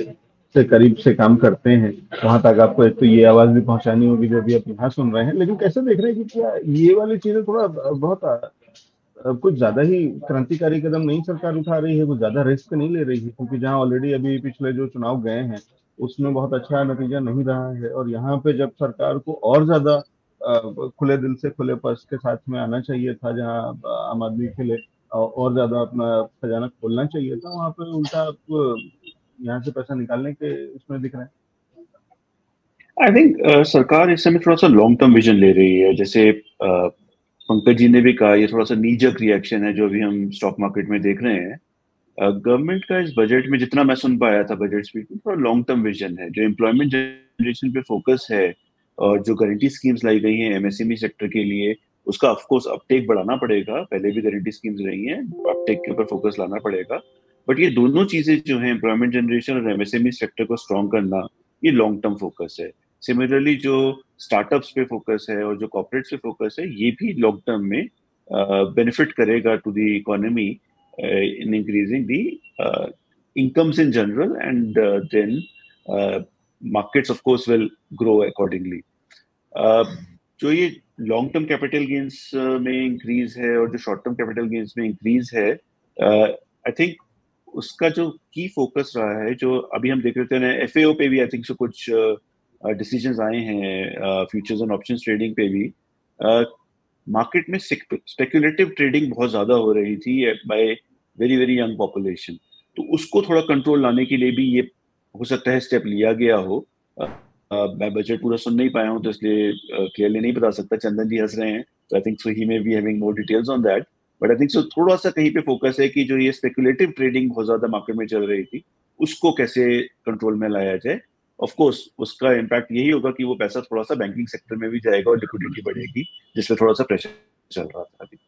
से करीब से काम करते हैं, वहां तक आपको एक तो ये आवाज भी पहुंचानी होगी जो भी आप यहाँ सुन रहे हैं, लेकिन कैसे देख रहे हैं कि क्या ये वाली चीजें थोड़ा बहुत कुछ ज्यादा ही क्रांतिकारी कदम नहीं सरकार उठा रही है, कुछ ज्यादा रिस्क नहीं ले रही है? क्योंकि जहाँ ऑलरेडी अभी पिछले जो चुनाव गए हैं उसमें बहुत अच्छा नतीजा नहीं रहा है, और यहाँ पे जब सरकार को और ज्यादा खुले दिल से, खुले पर्स के साथ में आना चाहिए था, जहाँ आम आदमी के लिए और ज्यादा अपना खजाना खोलना चाहिए था, वहाँ पे उल्टा आप यहाँ से पैसा निकालने के इसमें दिख रहे हैं। आई थिंक सरकार इस समय थोड़ा सा लॉन्ग टर्म विजन ले रही है। जैसे पंकज जी ने भी कहा, ये थोड़ा सा नीजक रिएक्शन है जो अभी हम स्टॉक मार्केट में देख रहे हैं। गवर्नमेंट का इस बजट में जितना मैं सुन पाया था बजट स्पीच में, थोड़ा लॉन्ग टर्म विजन है, जो एम्प्लॉयमेंट जनरेशन पे फोकस है और जो गारंटी स्कीम्स लाई गई हैं MSME सेक्टर के लिए, उसका ऑफकोर्स अपटेक बढ़ाना पड़ेगा। पहले भी गारंटी स्कीम्स रही हैं, अपटेक के ऊपर फोकस लाना पड़ेगा। बट ये दोनों चीजें जो है, एम्प्लॉयमेंट जनरेशन और MSME सेक्टर को स्ट्रॉन्ग करना, ये लॉन्ग टर्म फोकस है। सिमिलरली जो स्टार्टअप्स पे फोकस है और जो कॉर्पोरेट्स पे फोकस है, ये भी लॉन्ग टर्म में बेनिफिट करेगा to the economy in increasing the incomes in general, and then markets of course will grow accordingly. जो ये लॉन्ग टर्म कैपिटल गेन्स में इंक्रीज है और जो शॉर्ट टर्म कैपिटल गेन्स में इंक्रीज है, आई थिंक उसका जो की फोकस रहा है, जो अभी हम देख रहे थे ना, FAO पे भी आई थिंक सो कुछ डिसीजंस आए हैं, फ्यूचर्स एंड ऑप्शंस ट्रेडिंग पे भी। मार्केट में स्पेकुलेटिव ट्रेडिंग बहुत ज्यादा हो रही थी by very very young population, तो उसको थोड़ा कंट्रोल लाने के लिए भी ये हो सकता है स्टेप लिया गया हो। मैं बजट पूरा सुन नहीं पाया हूँ तो इसलिए क्लियरली नहीं बता सकता। चंदन जी हंस रहे हैं, तो I think so he may be having more details on that. But I think so थोड़ा सा कहीं पे फोकस है कि जो ये स्पेकुलेटिव ट्रेडिंग बहुत ज्यादा मार्केट में चल रही थी उसको कैसे कंट्रोल में लाया जाए। ऑफ कोर्स उसका इम्पैक्ट यही होगा कि वो पैसा थोड़ा सा बैंकिंग सेक्टर में भी जाएगा और लिक्विडिटी बढ़ेगी, जिसमें थोड़ा सा प्रेशर चल रहा था अभी।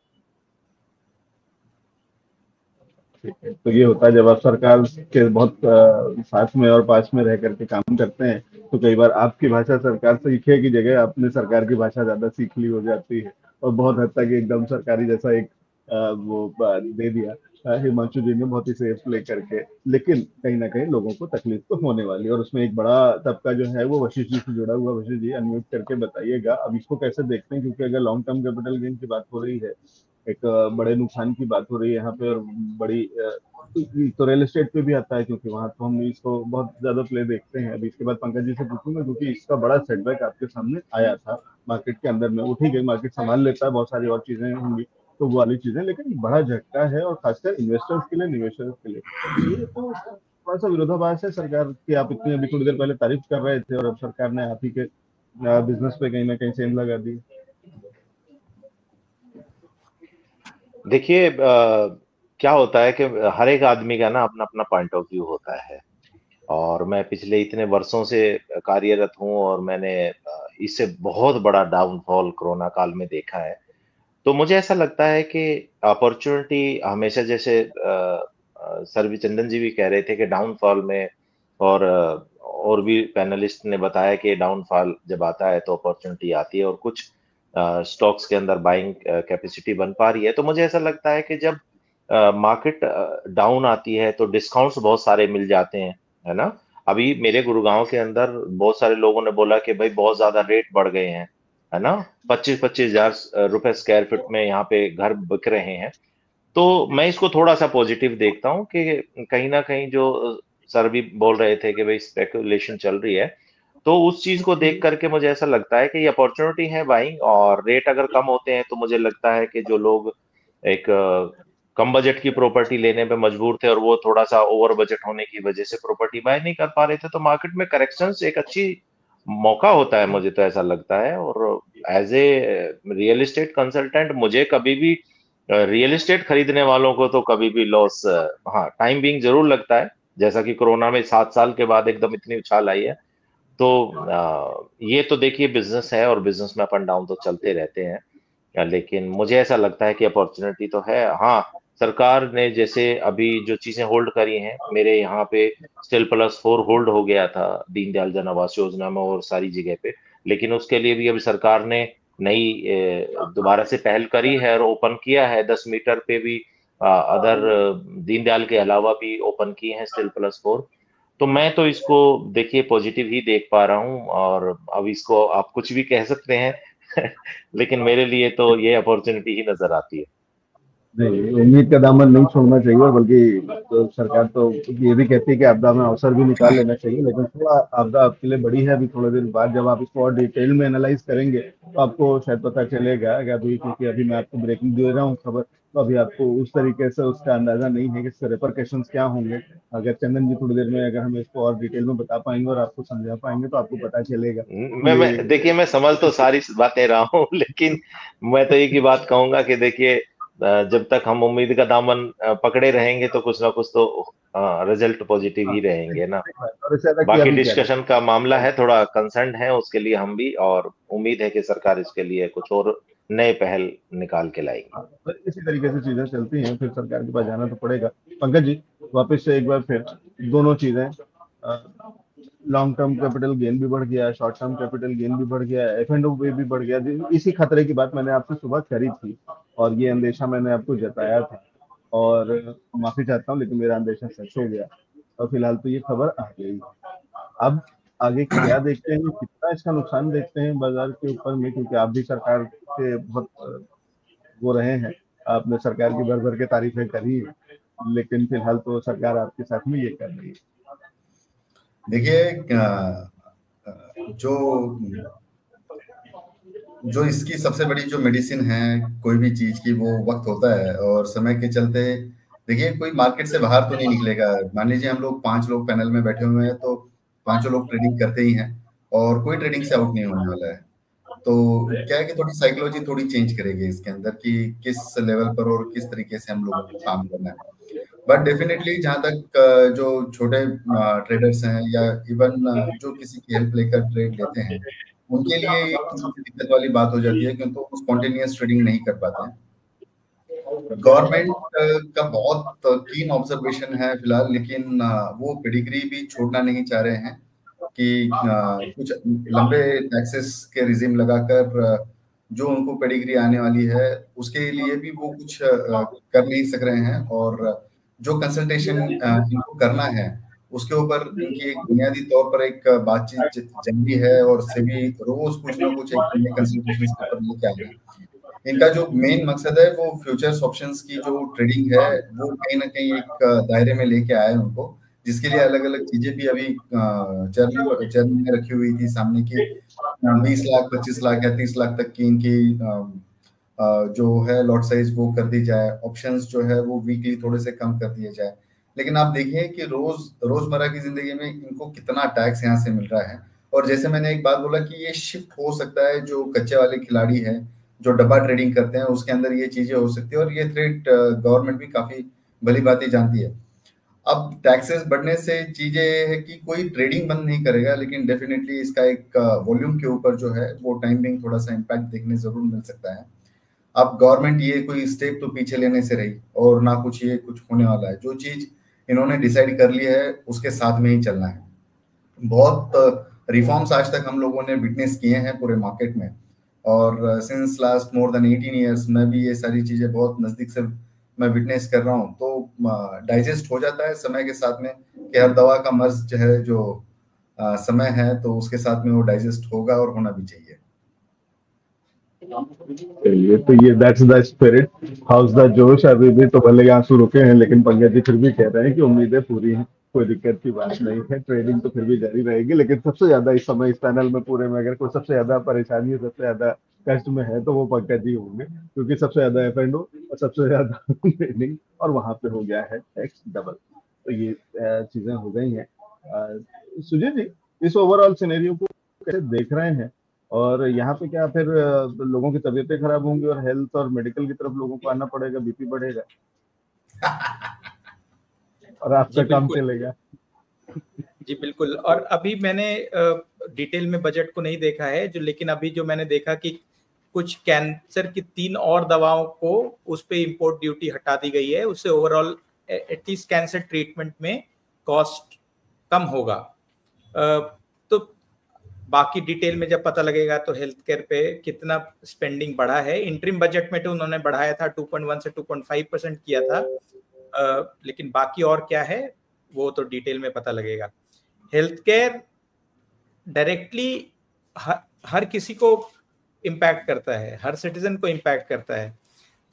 तो ये होता है जब आप सरकार के बहुत साथ में और पास में रह करके काम करते हैं, तो कई बार आपकी भाषा सरकार सीखे की जगह आपने सरकार की भाषा ज्यादा सीख ली हो जाती है, और बहुत हद तक एकदम सरकारी जैसा एक दे दिया हिमांशु जी ने बहुत ही सेफ प्ले करके। लेकिन कहीं ना कहीं लोगों को तकलीफ तो होने वाली है, और उसमें एक बड़ा तबका जो है वो वशिष्ठ जी से जुड़ा हुआ। वशिष्ठ जी अनम्यूट करके बताइएगा अब इसको कैसे देखते हैं, क्योंकि अगर लॉन्ग टर्म कैपिटल गेन की बात हो रही है, एक बड़े नुकसान की बात हो रही है यहाँ पे, और बड़ी तो रियल एस्टेट पे भी आता है, क्योंकि वहां तो हम इसको बहुत ज्यादा प्ले देखते हैं। अभी इसके बाद पंकज जी से पूछूंगा, क्योंकि इसका बड़ा सेटबैक आपके सामने आया था मार्केट के अंदर में। वो ठीक है, मार्केट संभाल लेता है, बहुत सारी और चीजें होंगी तो वो वाली चीजें, लेकिन बड़ा झटका है, और खासकर इन्वेस्टर्स के लिए, निवेशकों के लिए ये तो थोड़ा सा विरोधाभास है सरकार की। आप इतनी अभी थोड़ी देर पहले तारीफ कर रहे थे, और अब सरकार ने आप ही के बिजनेस पे कहीं ना कहीं सेंध लगा दी। देखिए क्या होता है कि हर एक आदमी का ना अपना अपना पॉइंट ऑफ व्यू होता है, और मैं पिछले इतने वर्षों से कार्यरत हूं और मैंने इससे बहुत बड़ा डाउनफॉल कोरोना काल में देखा है। तो मुझे ऐसा लगता है कि अपॉर्चुनिटी हमेशा, जैसे सर चंदन जी भी कह रहे थे कि डाउनफॉल में, और भी पैनलिस्ट ने बताया कि डाउनफॉल जब आता है तो अपॉर्चुनिटी आती है, और कुछ स्टॉक्स के अंदर बाइंग कैपेसिटी बन पा रही है। तो मुझे ऐसा लगता है कि जब मार्केट डाउन आती है तो डिस्काउंट्स बहुत सारे मिल जाते हैं, है ना। अभी मेरे गुड़गांव के अंदर बहुत सारे लोगों ने बोला कि भाई बहुत ज्यादा रेट बढ़ गए हैं, है ना। 25-25 हजार रुपए स्क्वायर फीट में यहाँ पे घर बिक रहे हैं। तो मैं इसको थोड़ा सा पॉजिटिव देखता हूँ कि कहीं ना कहीं जो सर भी बोल रहे थे कि भाई स्पेकुलेशन चल रही है, तो उस चीज को देख करके मुझे ऐसा लगता है कि ये अपॉर्चुनिटी है बाइंग, और रेट अगर कम होते हैं तो मुझे लगता है कि जो लोग एक कम बजट की प्रॉपर्टी लेने पे मजबूर थे और वो थोड़ा सा ओवर बजट होने की वजह से प्रॉपर्टी बाय नहीं कर पा रहे थे, तो मार्केट में करेक्शंस एक अच्छी मौका होता है, मुझे तो ऐसा लगता है। और as a real estate consultant मुझे कभी भी रियल एस्टेट खरीदने वालों को तो कभी भी लॉस, हाँ टाइम बीइंग जरूर लगता है, जैसा कि कोरोना में 7 साल के बाद एकदम इतनी उछाल आई है। तो ये तो देखिए बिजनेस है, और बिजनेस में अप एंड डाउन तो चलते रहते हैं, लेकिन मुझे ऐसा लगता है कि अपॉर्चुनिटी तो है। हाँ, सरकार ने जैसे अभी जो चीजें होल्ड करी हैं, मेरे यहाँ पे स्टिल +4 होल्ड हो गया था दीनदयाल जन आवास योजना में और सारी जगह पे, लेकिन उसके लिए भी अभी सरकार ने नई दोबारा से पहल करी है और ओपन किया है 10 मीटर पे भी, अदर दीनदयाल के अलावा भी ओपन किए हैं स्टिल +4। तो मैं तो इसको देखिए पॉजिटिव ही देख पा रहा हूँ, और अब इसको आप कुछ भी कह सकते हैं लेकिन मेरे लिए तो ये अपॉर्चुनिटी ही नजर आती है। नहीं, उम्मीद का दामन नहीं छोड़ना चाहिए, और बल्कि तो सरकार तो ये भी कहती है कि आपदा में अवसर भी निकाल लेना चाहिए, लेकिन थोड़ा आपदा आपके लिए बड़ी है। अभी थोड़े दिन बाद जब आप इसको और डिटेल में एनालाइज करेंगे तो आपको शायद पता चलेगा कि अभी, क्योंकि अभी मैं आपको ब्रेकिंग दे रहा हूँ खबर, तो अभी आपको उस तरीके से उसका अंदाजा नहीं है कि इसके रिपरकशंस क्या होंगे। अगर चंदन जी थोड़ी देर में अगर हम इसको और डिटेल में बता पाएंगे और आपको समझा पाएंगे तो आपको पता चलेगा। मैं देखिए, मैं समझ तो सारी बातें रहा हूँ, लेकिन मैं तो एक ही बात कहूंगा कि देखिए जब तक हम उम्मीद का दामन पकड़े रहेंगे तो कुछ ना कुछ तो रिजल्ट पॉजिटिव ही रहेंगे ना। बाकी डिस्कशन का मामला है, थोड़ा कंसर्न है उसके लिए हम भी, और उम्मीद है कि सरकार इसके लिए कुछ और नए पहल निकाल के लाएगी। इसी तरीके से चीजें चलती हैं, फिर सरकार के पास जाना तो पड़ेगा। पंकज जी वापस से एक बार फिर दोनों चीजें, लॉन्ग टर्म कैपिटल गेन भी बढ़ गया, शॉर्ट टर्म कैपिटल गेन भी बढ़ गया, F&O भी बढ़ गया। इसी खतरे की बात मैंने आपसे सुबह करी थी, और ये अंदेशा मैंने आपको जताया था, और माफी चाहता हूँ लेकिन मेरा अंदेशा सच हो गया, और फिलहाल तो ये खबर आ गई। अब आगे क्या देखते हैं, कितना इसका नुकसान देखते हैं बाजार के ऊपर में, क्योंकि आप भी सरकार के बहुत वो रहे हैं, आपने सरकार की भर भर के तारीफें करी है, लेकिन फिलहाल तो सरकार आपके साथ में ये कर रही है। देखिए जो इसकी सबसे बड़ी जो मेडिसिन है कोई भी चीज की, वो वक्त होता है, और समय के चलते देखिए कोई मार्केट से बाहर तो नहीं निकलेगा। मान लीजिए हम लोग 5 लोग पैनल में बैठे हुए हैं, तो 5 लोग ट्रेडिंग करते ही हैं, और कोई ट्रेडिंग से आउट नहीं होने वाला है। तो क्या है कि थोड़ी साइकोलॉजी थोड़ी चेंज करेगी इसके अंदर कि किस लेवल पर और किस तरीके से हम लोगों को काम करना है। बट डेफिनेटली जहाँ तक जो छोटे ट्रेडर्स हैं या इवन जो किसी की हेल्प लेकर ट्रेड लेते हैं, उनके लिए एक थोड़ी सी दिक्कत वाली बात हो जाती है क्योंकि वो स्पॉन्टेनियस ट्रेडिंग नहीं कर पाते हैं। गवर्नमेंट का बहुत कीन ऑब्जर्वेशन है फिलहाल, लेकिन वो पेडिग्री भी छोड़ना नहीं चाह रहे हैं कि कुछ लंबे टैक्सेस के रिजिम लगाकर जो उनको पेडिग्री आने वाली है उसके लिए भी वो कुछ कर नहीं सक रहे हैं, और जो कंसल्टेशन इनको करना है उसके ऊपर इनकी एक बुनियादी तौर पर एक बातचीत जारी है और सेबी रोज कुछ ना कुछ एक नए कंसल्टेशन के ऊपर लेके आ रहे हैं। इनका जो मेन मकसद है वो फ्यूचर्स ऑप्शंस की जो ट्रेडिंग है वो कहीं ना कहीं एक दायरे में लेके आए उनको, जिसके लिए अलग अलग चीजें भी अभी चरण में रखी हुई थी सामने की। 20 लाख 25 लाख या 30 लाख तक की इनकी जो है लॉट साइज वो कर दी जाए, ऑप्शंस जो है वो वीकली थोड़े से कम कर दिए जाए। लेकिन आप देखिए कि रोजमर्रा की जिंदगी में इनको कितना टैक्स यहाँ से मिल रहा है। और जैसे मैंने एक बात बोला कि ये शिफ्ट हो सकता है, जो कच्चे वाले खिलाड़ी हैं जो डब्बा ट्रेडिंग करते हैं उसके अंदर ये चीजें हो सकती है, और ये थ्रेट गवर्नमेंट भी काफी भली बात ही जानती है। अब टैक्सेस बढ़ने से चीजें है कि कोई ट्रेडिंग बंद नहीं करेगा, लेकिन डेफिनेटली इसका एक वॉल्यूम के ऊपर जो है वो टाइमिंग थोड़ा सा इम्पैक्ट देखने जरूर मिल सकता है। अब गवर्नमेंट ये कोई स्टेप तो पीछे लेने से रही और ना कुछ ये कुछ होने वाला है। जो चीज इन्होंने डिसाइड कर ली है उसके साथ में ही चलना है। बहुत रिफॉर्म्स आज तक हम लोगों ने विटनेस किए हैं पूरे मार्केट में, और since last more than 18 years मैं भी ये सारी चीजें बहुत नजदीक से मैं विटनेस कर रहा हूँ। तो डाइजेस्ट हो जाता है समय के साथ में कि हर दवा का मर्ज जो है जो समय है तो उसके साथ में वो डाइजेस्ट होगा और होना भी चाहिए। तो ये that's the spirit, house the जोश। अभी भी तो भले आंसू रुके हैं लेकिन पंकज जी फिर भी कह रहे हैं कि उम्मीदें पूरी हैं, कोई दिक्कत की बात नहीं है, ट्रेडिंग तो फिर भी जारी रहेगी। लेकिन सबसे ज्यादा इस समय इस पैनल में पूरे में अगर कोई सबसे ज्यादा परेशानी, सबसे ज्यादा कष्ट में है तो वो पंकज जी होंगे, क्योंकि सबसे ज्यादा F&O और सबसे ज्यादा ट्रेडिंग, और वहां पे हो गया है टैक्स डबल। तो ये चीजें हो गई हैं। सुजीत जी, इस ओवरऑल सिनेरियो को कैसे देख रहे हैं, और यहाँ पे क्या फिर लोगों की तबीयतें खराब होंगी और हेल्थ और मेडिकल की तरफ लोगों को आना पड़ेगा, बीपी बढ़ेगा और आपका काम चलेगा? जी बिल्कुल। और अभी मैंने डिटेल में बजट को नहीं देखा है जो, लेकिन अभी जो मैंने देखा कि कुछ कैंसर की 3 और दवाओं को उस पे इंपोर्ट ड्यूटी हटा दी गई है, उससे ओवरऑल एटलीस्ट कैंसर ट्रीटमेंट में कॉस्ट कम होगा। तो बाकी डिटेल में जब पता लगेगा तो हेल्थ केयर पे कितना स्पेंडिंग बढ़ा है। इंटरिम बजट में तो उन्होंने बढ़ाया था 2.1 से 2.5% किया था, लेकिन बाकी और क्या है वो तो डिटेल में पता लगेगा। हेल्थ केयर डायरेक्टली हर किसी को इम्पैक्ट करता है, हर सिटीजन को इम्पैक्ट करता है।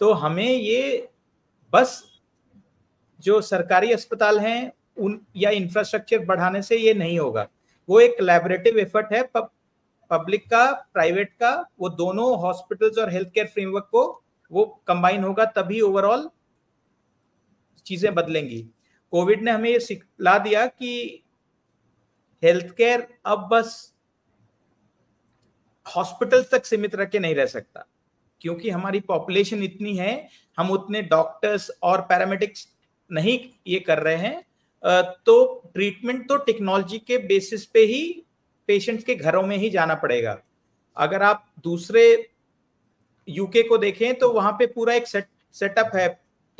तो हमें ये बस जो सरकारी अस्पताल हैं उन या इंफ्रास्ट्रक्चर बढ़ाने से ये नहीं होगा, वो एक कोलैबोरेटिव एफर्ट है पब्लिक का, प्राइवेट का, वो दोनों हॉस्पिटल्स और हेल्थ केयर फ्रेमवर्क को वो कंबाइन होगा, तभी ओवरऑल चीजें बदलेंगी। कोविड ने हमें ये सिखला दिया कि हेल्थ केयर अब बस हॉस्पिटल तक सीमित रह के नहीं रह सकता, क्योंकि हमारी पॉपुलेशन इतनी है, हम उतने डॉक्टर्स और पैरामेडिक्स नहीं ये कर रहे हैं। तो ट्रीटमेंट तो टेक्नोलॉजी के बेसिस पे ही पेशेंट्स के घरों में ही जाना पड़ेगा। अगर आप दूसरे यूके को देखें तो वहां पे पूरा एक सेटअप है,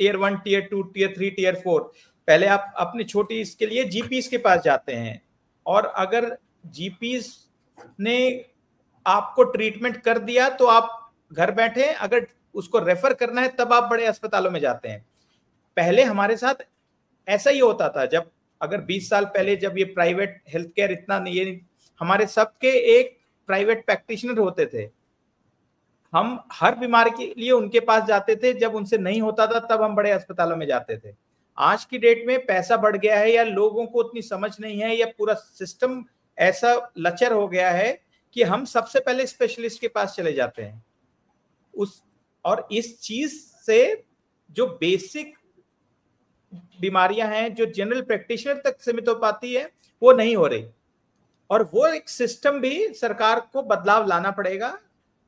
टियर 1, टियर 2, टियर 3, टियर 4। पहले आप अपनी छोटी इसके लिए जीपीस के पास जाते हैं, और अगर जीपीस ने आपको ट्रीटमेंट कर दिया तो आप घर बैठे, अगर उसको रेफर करना है तब आप बड़े अस्पतालों में जाते हैं। पहले हमारे साथ ऐसा ही होता था, जब अगर 20 साल पहले जब ये प्राइवेट हेल्थ केयर इतना नहीं, ये हमारे सबके एक प्राइवेट प्रैक्टिशनर होते थे, हम हर बीमारी के लिए उनके पास जाते थे, जब उनसे नहीं होता था तब हम बड़े अस्पतालों में जाते थे। आज की डेट में पैसा बढ़ गया है या लोगों को उतनी समझ नहीं है, या पूरा सिस्टम ऐसा लचर हो गया है कि हम सबसे पहले स्पेशलिस्ट के पास चले जाते हैं और इस चीज से जो बेसिक बीमारियां हैं जो जनरल प्रैक्टिशनर तक सीमित हो पाती है वो नहीं हो रही, और वो एक सिस्टम भी सरकार को बदलाव लाना पड़ेगा।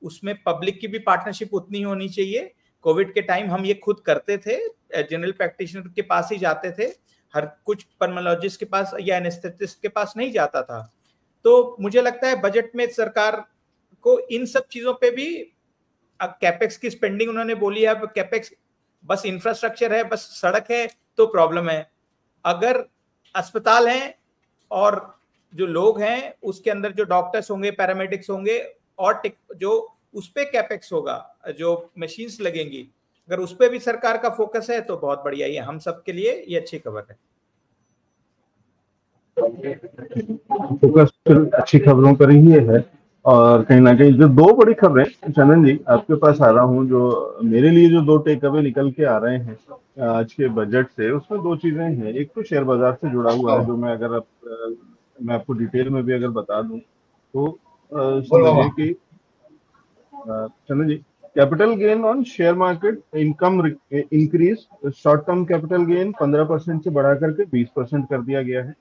उसमें पब्लिक की भी पार्टनरशिप उतनी होनी चाहिए। कोविड के टाइम हम ये खुद करते थे, जनरल प्रैक्टिशनर के पास ही जाते थे, हर कुछ पल्मोलॉजिस्ट के पास या एनेस्थेटिस्ट के पास नहीं जाता था। तो मुझे लगता है बजट में सरकार को इन सब चीजों पे भी, कैपेक्स की स्पेंडिंग उन्होंने बोली है, अब कैपेक्स बस इंफ्रास्ट्रक्चर है, बस सड़क है तो प्रॉब्लम है। अगर अस्पताल हैं और जो लोग हैं उसके अंदर जो डॉक्टर्स होंगे, पैरामेडिक्स होंगे, और जो उस पे कैपेक्स होगा, जो मशीन्स लगेंगी, अगर उस पे भी सरकार का फोकस है तो बहुत बढ़िया, ये हम सब के लिए ये अच्छी खबर है। फोकस अच्छी खबरों पर ही है। और कहीं ना कहीं जो दो बड़ी खबरें, चंदन जी आपके पास आ रहा हूँ, जो मेरे लिए जो दो टेक अवे निकल के आ रहे हैं आज के बजट से, उसमें दो चीजें हैं। एक तो शेयर बाजार से जुड़ा हुआ है, जो मैं आपको डिटेल में भी अगर बता दूं तो समझिए कि Chandan ji, capital gain on share market income increase, short term capital gain 15% से बढ़ा करके 20% कर दिया गया है।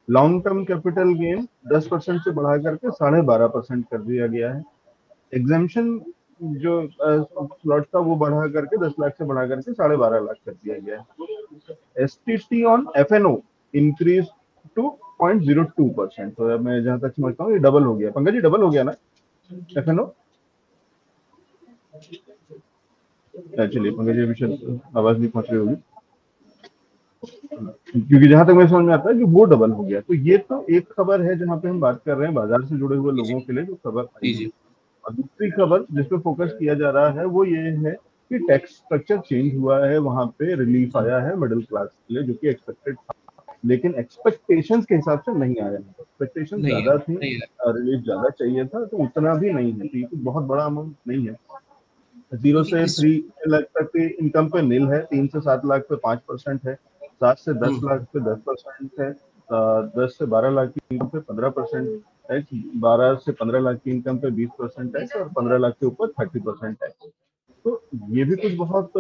लॉन्ग टर्म कैपिटल गेन 10% से बढ़ा करके 12.5% कर दिया गया है। एग्जेम्पशन जो स्लॉट था वो बढ़ा करके 10 लाख से बढ़ा करके 12.5 लाख कर दिया गया है। STT on FNO increase to 0.02%। तो मैं जहां तक समझता हूँ ये डबल हो गया। पंकज जी, डबल हो गया ना एफएनओ? चलिए पंकज जी, आवाज नहीं पहुंच रही होगी, क्योंकि जहां तक मैं समझ में आता है कि वो डबल हो गया। तो ये तो एक खबर है जहां पे हम बात कर रहे हैं बाजार से जुड़े हुए लोगों के लिए जो खबर आई है। और दूसरी खबर जिस पे फोकस किया जा रहा है वो ये है कि टैक्स स्ट्रक्चर चेंज हुआ है, वहां पे रिलीफ आया है मिडिल क्लास के लिए, जो कि एक्सपेक्टेड था, लेकिन एक्सपेक्टेशंस के हिसाब से नहीं आया। एक्सपेक्टेशन ज्यादा थी, रिलीफ ज्यादा चाहिए था, तो उतना भी नहीं है। तो ये बहुत बड़ा अमाउंट नहीं है। 0 से 3 लाख तक की इनकम पे नील है, 3 से 7 लाख पे 5% है, 7 से 10 लाख पे 10% है, 10 से 12 लाख की इनकम पे 15% टैक्स, 12 से 15 लाख की इनकम पे 20% टैक्स, और 15 लाख के ऊपर 30% टैक्स। तो ये भी कुछ बहुत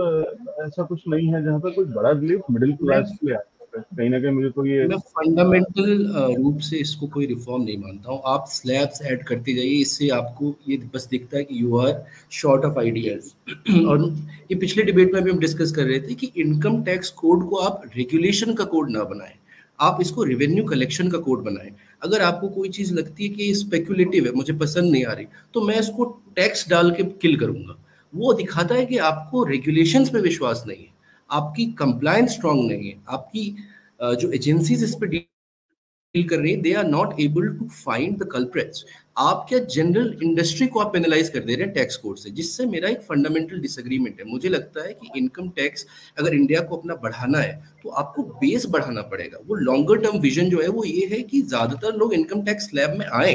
ऐसा कुछ नहीं है जहाँ पर कुछ बड़ा रिलीफ मिडिल क्लास के लिए कहीं ना कहीं मुझे तो ये, मैं फंडामेंटल रूप से इसको कोई रिफॉर्म नहीं मानता हूँ। आप स्लैब्स ऐड करते जाइए, इससे आपको ये बस दिखता है कि you are short of ideas. और ये पिछले डिबेट में भी हम डिस्कस कर रहे थे कि इनकम टैक्स कोड को आप रेगुलेशन का कोड ना बनाएं, आप इसको रेवेन्यू कलेक्शन का कोड बनाएं। अगर आपको कोई चीज लगती है कि स्पेक्युलेटिव है, मुझे पसंद नहीं आ रही, तो मैं इसको टैक्स डाल के किल करूंगा। वो दिखाता है कि आपको रेगुलेशंस पे विश्वास नहीं है, आपकी कंप्लायंस स्ट्रांग नहीं है, आपकी जो एजेंसीज इस पे डील कर रही है, they are not able to find the culprits. आप क्या जनरल इंडस्ट्री को आप पेनलाइज कर दे रहे हैं टैक्स कोड से, जिससे मेरा एक फंडामेंटल डिसएग्रीमेंट है। मुझे लगता है कि इनकम टैक्स अगर इंडिया को अपना बढ़ाना है तो आपको बेस बढ़ाना पड़ेगा। वो लॉन्गर टर्म विजन जो है वो ये है कि ज्यादातर लोग इनकम टैक्स स्लैब में आए।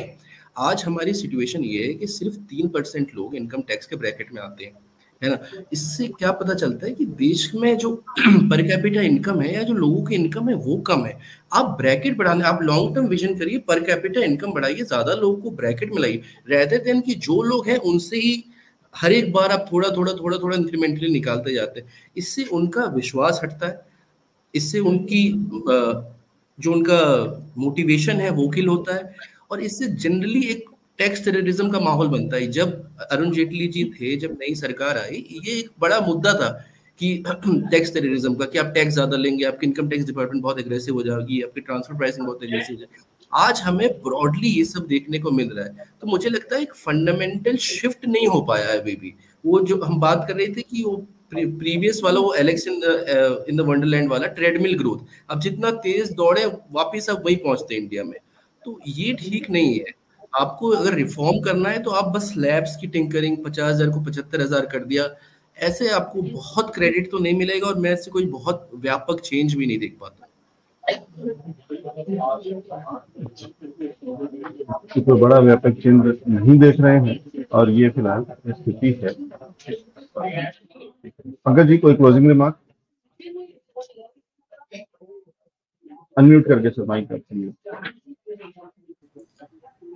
आज हमारी सिचुएशन ये है कि सिर्फ 3% लोग इनकम टैक्स के ब्रैकेट में आते हैं, है ना। इससे क्या पता चलता है कि देश में जो पर कैपिटा इनकम है या जो लोगों की इनकम है वो कम है। आप ब्रैकेट बढ़ाने, आप लॉन्ग टर्म विजन करिए, पर कैपिटा इनकम बढ़ाइए, ज्यादा लोगों को ब्रैकेट में लाइए, रेदर देन कि जो लोग हैं उनसे ही हर एक बार आप थोड़ा थोड़ा इंक्रीमेंटली निकालते जाते हैं। इससे उनका विश्वास हटता है, इससे उनकी जो उनका मोटिवेशन है वो किल होता है, और इससे जनरली एक टैक्स टेररिज्म का माहौल बनता है। जब अरुण जेटली जी थे, जब नई सरकार आई, ये एक बड़ा मुद्दा था कि टैक्स टेररिज्म का, कि आप टैक्स ज्यादा लेंगे, आपकी इनकम टैक्स डिपार्टमेंट बहुत एग्रेसिव हो जाएगी, आपकी ट्रांसफर प्राइसिंग बहुत एग्रेसिव हो जाएगी। आज हमें ब्रॉडली ये सब देखने को मिल रहा है। तो मुझे लगता है एक फंडामेंटल शिफ्ट नहीं हो पाया है अभी भी। वो जो हम बात कर रहे थे कि वो प्रीवियस वाला, वो एलेक्स इन द वंडरलैंड वाला ट्रेडमिल ग्रोथ, अब जितना तेज दौड़े वापिस अब वही पहुंचते हैं इंडिया में। तो ये ठीक नहीं है। आपको अगर रिफॉर्म करना है तो आप बस स्लैब्स की टिंकरिंग 50,000 को 75,000 कर दिया, ऐसे आपको बहुत क्रेडिट तो नहीं मिलेगा, और मैं ऐसे कोई बहुत व्यापक चेंज भी नहीं देख पाता। तो बड़ा व्यापक चेंज नहीं देख रहे हैं, और ये फिलहाल स्थिति है। पंकज जी, कोई क्लोजिंग रिमार्क? अनम्यूट करके सर, माइक करके।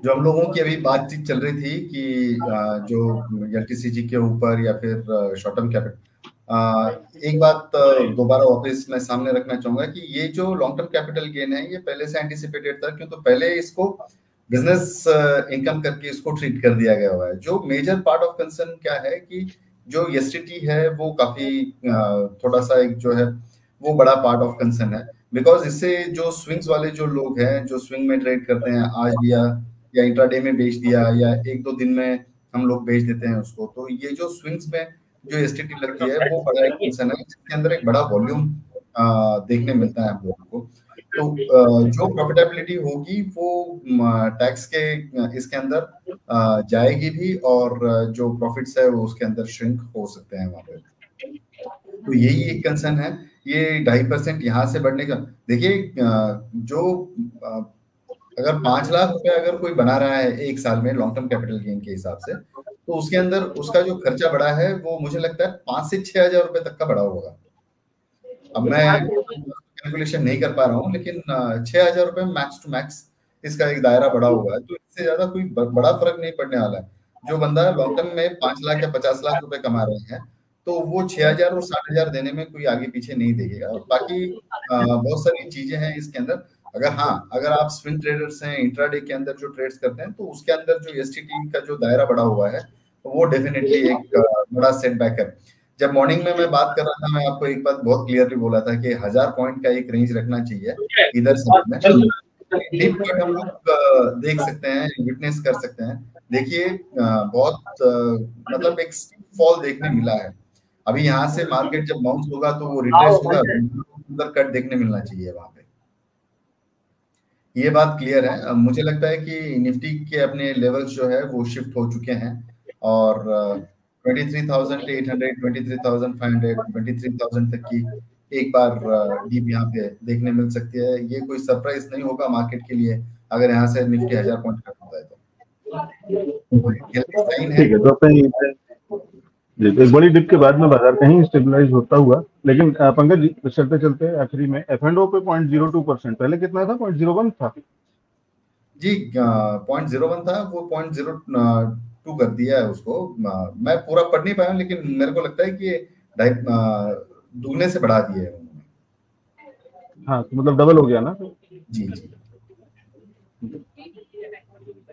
जो हम लोगों की अभी बातचीत चल रही थी कि जो एलटीसीजी के ऊपर या फिर शॉर्ट टर्म कैपिटल, एक बात दोबारा वापस मैं सामने रखना चाहूंगा कि ये जो लॉन्ग टर्म कैपिटल गेन है ये पहले से एंटिसिपेटेड था, क्योंकि तो पहले इसको बिजनेस इनकम करके इसको ट्रीट कर दिया गया हुआ है। जो मेजर पार्ट ऑफ कंसर्न क्या है कि जो एसटीटी है वो काफी थोड़ा सा एक जो है वो बड़ा पार्ट ऑफ कंसर्न है, बिकॉज इससे जो स्विंग्स वाले जो लोग हैं जो स्विंग में ट्रेड करते हैं, आज लिया या इंट्राडे में बेच दिया या एक दो दिन में हम लोग बेच देते हैं उसको, तो ये जो स्विंग्स में जो एसटीटी लगती है वो बड़ा एक कंसर्न है, जिसके अंदर एक बड़ा वॉल्यूम देखने मिलता है हम लोगों को। तो जो प्रॉफिटेबिलिटी होगी वो टैक्स के इसके अंदर जाएगी भी, और जो प्रॉफिट्स है वो उसके अंदर श्रिंक हो सकते हैं वहां पे। तो यही एक कंसर्न है। ये 2.5% यहाँ से बढ़ने का, देखिए जो अगर 5 लाख रुपए अगर कोई बना रहा है एक साल में लॉन्ग टर्म कैपिटल गेन के हिसाब से, तो उसके अंदर उसका जो खर्चा बढ़ा है वो मुझे लगता है 5 से 6 हजार रुपए तक का बढ़ा होगा। अब मैं कैलकुलेशन नहीं कर पा रहा हूँ, लेकिन 6 हजार रुपए मैक्स टू मैक्स इसका एक दायरा बढ़ा हुआ है, तो इससे ज्यादा कोई बड़ा फर्क नहीं पड़ने वाला है। जो बंदा लॉन्ग टर्म में 5 लाख या 50 लाख रुपए कमा रहे हैं, तो वो 6 हजार और 60 हजार देने में कोई आगे पीछे नहीं देखेगा। और बाकी बहुत सारी चीजें हैं इसके अंदर। अगर आप स्विंग ट्रेडर्स हैं, इंट्राडे के अंदर जो ट्रेड्स करते हैं, तो उसके अंदर जो एसटीटी का जो दायरा बढ़ा हुआ है वो डेफिनेटली एक बड़ा सेटबैक है। जब मॉर्निंग में मैं बात कर रहा था, मैं आपको एक बात बहुत क्लियरली बोला था कि 1000 पॉइंट का एक रेंज रखना चाहिए इधर साइड में। डीप कट हम लोग देख सकते हैं, विटनेस कर सकते हैं। देखिए बहुत मतलब एक फॉल देखने मिला है। अभी यहाँ से मार्केट जब बाउंस होगा तो वो रिट्रेस होगा, अंदर कट देखने मिलना चाहिए वहां पे। ये बात क्लियर है। मुझे लगता है कि निफ्टी के अपने लेवल्स जो है वो शिफ्ट हो चुके हैं, और 23,800, 23,500, 23,000 तक की एक बार डीप यहाँ पे देखने मिल सकती है। ये कोई सरप्राइज नहीं होगा मार्केट के लिए अगर यहाँ से निफ्टी 1000 पॉइंट कट होता है तो। ठीक है, तो एक बड़ी डिप के बाद में बाजार कहीं स्टेबलाइज होता हुआ, लेकिन पंकज जी चलते चलते आखिरी में F&O पे 0.02%, पहले कितना था? 0.01 था जी। 0.01 था, वो 0.02 कर दिया है उसको। मैं पूरा पढ़ नहीं पाया, लेकिन मेरे को लगता है कि दुगने से बढ़ा दिए उन्होंने। हाँ, तो मतलब डबल हो गया ना। जी जी,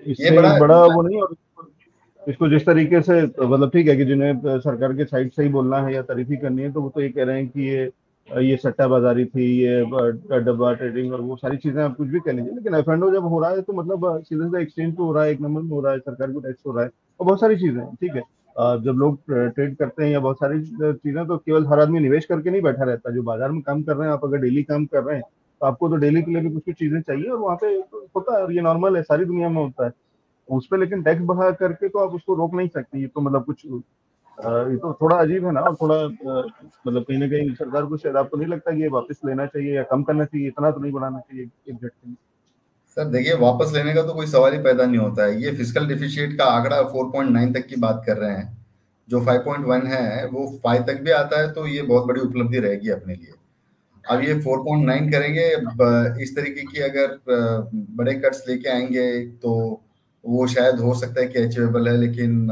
इससे बड़ा वो नहीं। और इसको जिस तरीके से मतलब ठीक है कि जिन्हें सरकार के साइड से ही बोलना है या तारीफी करनी है, तो वो तो ये कह रहे हैं कि ये सट्टा बाजारी थी, ये डब्बा ट्रेडिंग और वो सारी चीजें आप कुछ भी कह लीजिए, लेकिन F&O जब हो रहा है तो मतलब सीधे सीधे एक्सचेंज पे हो रहा है, एक नंबर में हो रहा है, सरकार को टैक्स हो रहा है और बहुत सारी चीजें हैं। ठीक है, जब लोग ट्रेड करते हैं या बहुत सारी चीजें, तो केवल हर आदमी निवेश करके नहीं बैठा रहता। जो बाजार में काम कर रहे हैं, आप अगर डेली काम कर रहे हैं तो आपको तो डेली के लिए भी कुछ चीजें चाहिए, और वहाँ पे होता है, और ये नॉर्मल है, सारी दुनिया में होता है उस पर। लेकिन टैक्स बढ़ा करके तो आप उसको रोक नहीं सकते। ये तो मतलब कुछ ये तो थोड़ा अजीब है ना, और थोड़ा मतलब कहीं ना कहीं सरकार को शायद आपको नहीं लगता कि ये वापस लेना चाहिए या कम करना चाहिए, इतना तो नहीं बढ़ाना चाहिए एक झटके में? सर देखिए, वापस लेने का तो कोई सवाल ही पैदा नहीं होता है। ये फिस्कल डिफिशिट का आंकड़ा 4.9 तक की बात कर रहे हैं, जो 5.1 है वो 5 तक भी आता है तो ये बहुत बड़ी उपलब्धि रहेगी अपने लिए। अब ये 4.9 करेंगे, इस तरीके की अगर बड़े कट्स लेके आएंगे तो वो शायद हो सकता है कि अचीवेबल है, लेकिन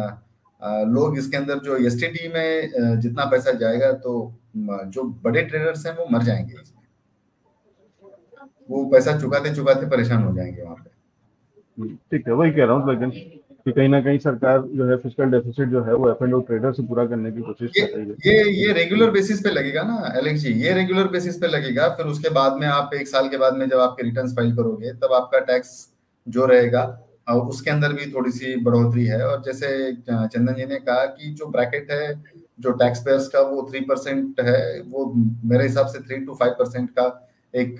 लोग इसके अंदर जो एसटीटी में जितना पैसा जाएगा, तो जो बड़े ट्रेडर्स हैं वो मर जाएंगे इसमें। वो पैसा चुकाते चुकाते परेशान हो जाएंगे वहां पे। ठीक है, वही कह रहा हूँ, लेकिन कि कहीं ना कहीं सरकार जो है फिस्कल डेफिसिट जो है वो F&O ट्रेडर से पूरा करने की कोशिश कर रही है। ये रेगुलर बेसिस पे लगेगा ना एलेक्स जी, ये रेगुलर बेसिस पे लगेगा। फिर उसके बाद में आप 1 साल के बाद में जब आपके रिटर्न्स फाइल करोगे, तब आपका टैक्स जो रहेगा उसके अंदर भी थोड़ी सी बढ़ोतरी है। और जैसे चंदन जी ने कहा कि जो ब्रैकेट है जो टैक्स पेयर्स का वो 3% है, वो मेरे हिसाब से 3 to 5% का एक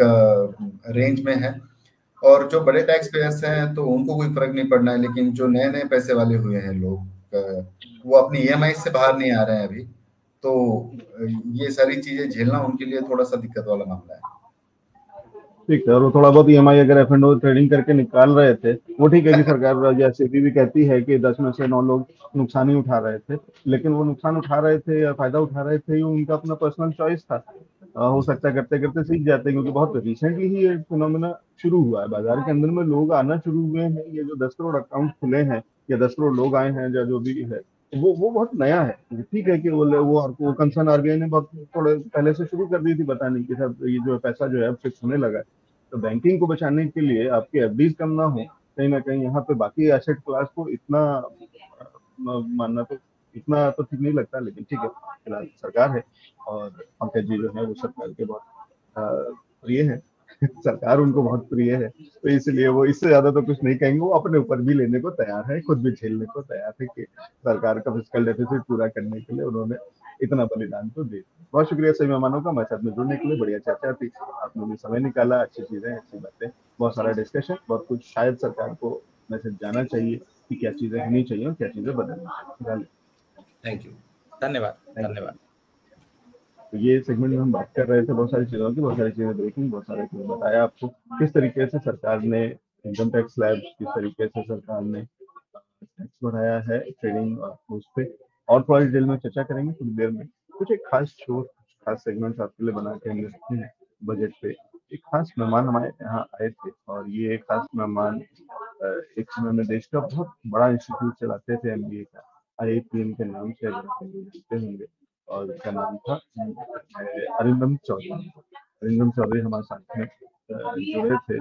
रेंज में है। और जो बड़े टैक्स पेयर्स हैं तो उनको कोई फर्क नहीं पड़ना है, लेकिन जो नए नए पैसे वाले हुए हैं लोग, वो अपनी EMI से बाहर नहीं आ रहे हैं अभी, तो ये सारी चीजें झेलना उनके लिए थोड़ा सा दिक्कत वाला मामला है। ठीक है, और वो थोड़ा बहुत EMI अगर F&O ट्रेडिंग करके निकाल रहे थे, वो ठीक है कि सरकार या SEBI भी कहती है कि 10 में से 9 लोग नुकसान ही उठा रहे थे, लेकिन वो नुकसान उठा रहे थे या फायदा उठा रहे थे, ये उनका अपना पर्सनल चॉइस था। हो सकता है करते करते सीख जाते हैं, क्योंकि बहुत रिसेंटली ही ये फिनोमेना शुरू हुआ है। बाजार के अंदर में लोग आना शुरू हुए हैं। ये जो 10 करोड़ अकाउंट खुले हैं या 10 करोड़ लोग आए हैं या जो भी है, वो बहुत नया है। ठीक है कि वो कंसर्न RBI ने बहुत थोड़े पहले से शुरू कर दी थी बताने की, सब ये जो पैसा जो है फिक्स होने लगा है, तो बैंकिंग को बचाने के लिए आपके FDs कम ना हो कहीं ना कहीं यहाँ पे बाकी एसेट क्लास को इतना मानना तो इतना तो ठीक नहीं लगता, लेकिन ठीक है, फिलहाल सरकार है और पंकज जी जो है वो सरकार के बहुत प्रिय है। सरकार उनको बहुत प्रिय है, तो इसलिए वो इससे ज्यादा तो कुछ नहीं कहेंगे। वो अपने ऊपर भी लेने को तैयार है, खुद भी झेलने को तैयार है कि सरकार का फिस्कल डेफिसिट पूरा करने के लिए उन्होंने इतना बलिदान तो दे दिया। बहुत शुक्रिया सभी मेहमानों का, हमारे साथ में जुड़ने के लिए। बढ़िया चर्चा थी, आप लोगों ने समय निकाला, अच्छी चीजें, अच्छी बातें, बहुत सारा डिस्कशन, बहुत कुछ शायद सरकार को मैसेज जाना चाहिए कि क्या चीजें होनी चाहिए और क्या चीजें बदलनी चाहिए। थैंक यू, धन्यवाद, Thank you. धन्यवाद। तो ये सेगमेंट में हम बात कर रहे थे बहुत सारी चीजों की, बहुत सारी चीजें देखी, बहुत सारे चीजें बताया आपको किस तरीके से सरकार ने इनकम टैक्स स्लैब, किस तरीके से सरकार ने टैक्स बढ़ाया है ट्रेडिंग और उस पे, और थोड़ी डिटेल में चर्चा करेंगे थोड़ी देर में। कुछ एक खास शो, खास सेगमेंट्स आपके लिए बना के हमने रखे हैं बजट पे। एक खास मेहमान हमारे यहाँ आए थे और ये खास मेहमान एक समय में देश का बहुत बड़ा इंस्टीट्यूट चलाते थे एमबीए का, IIPM के नाम से जानते होंगे, और उसका नाम था अरिंदम चौधरी। अरिंदम चौधरी हमारे साथ में जुड़े थे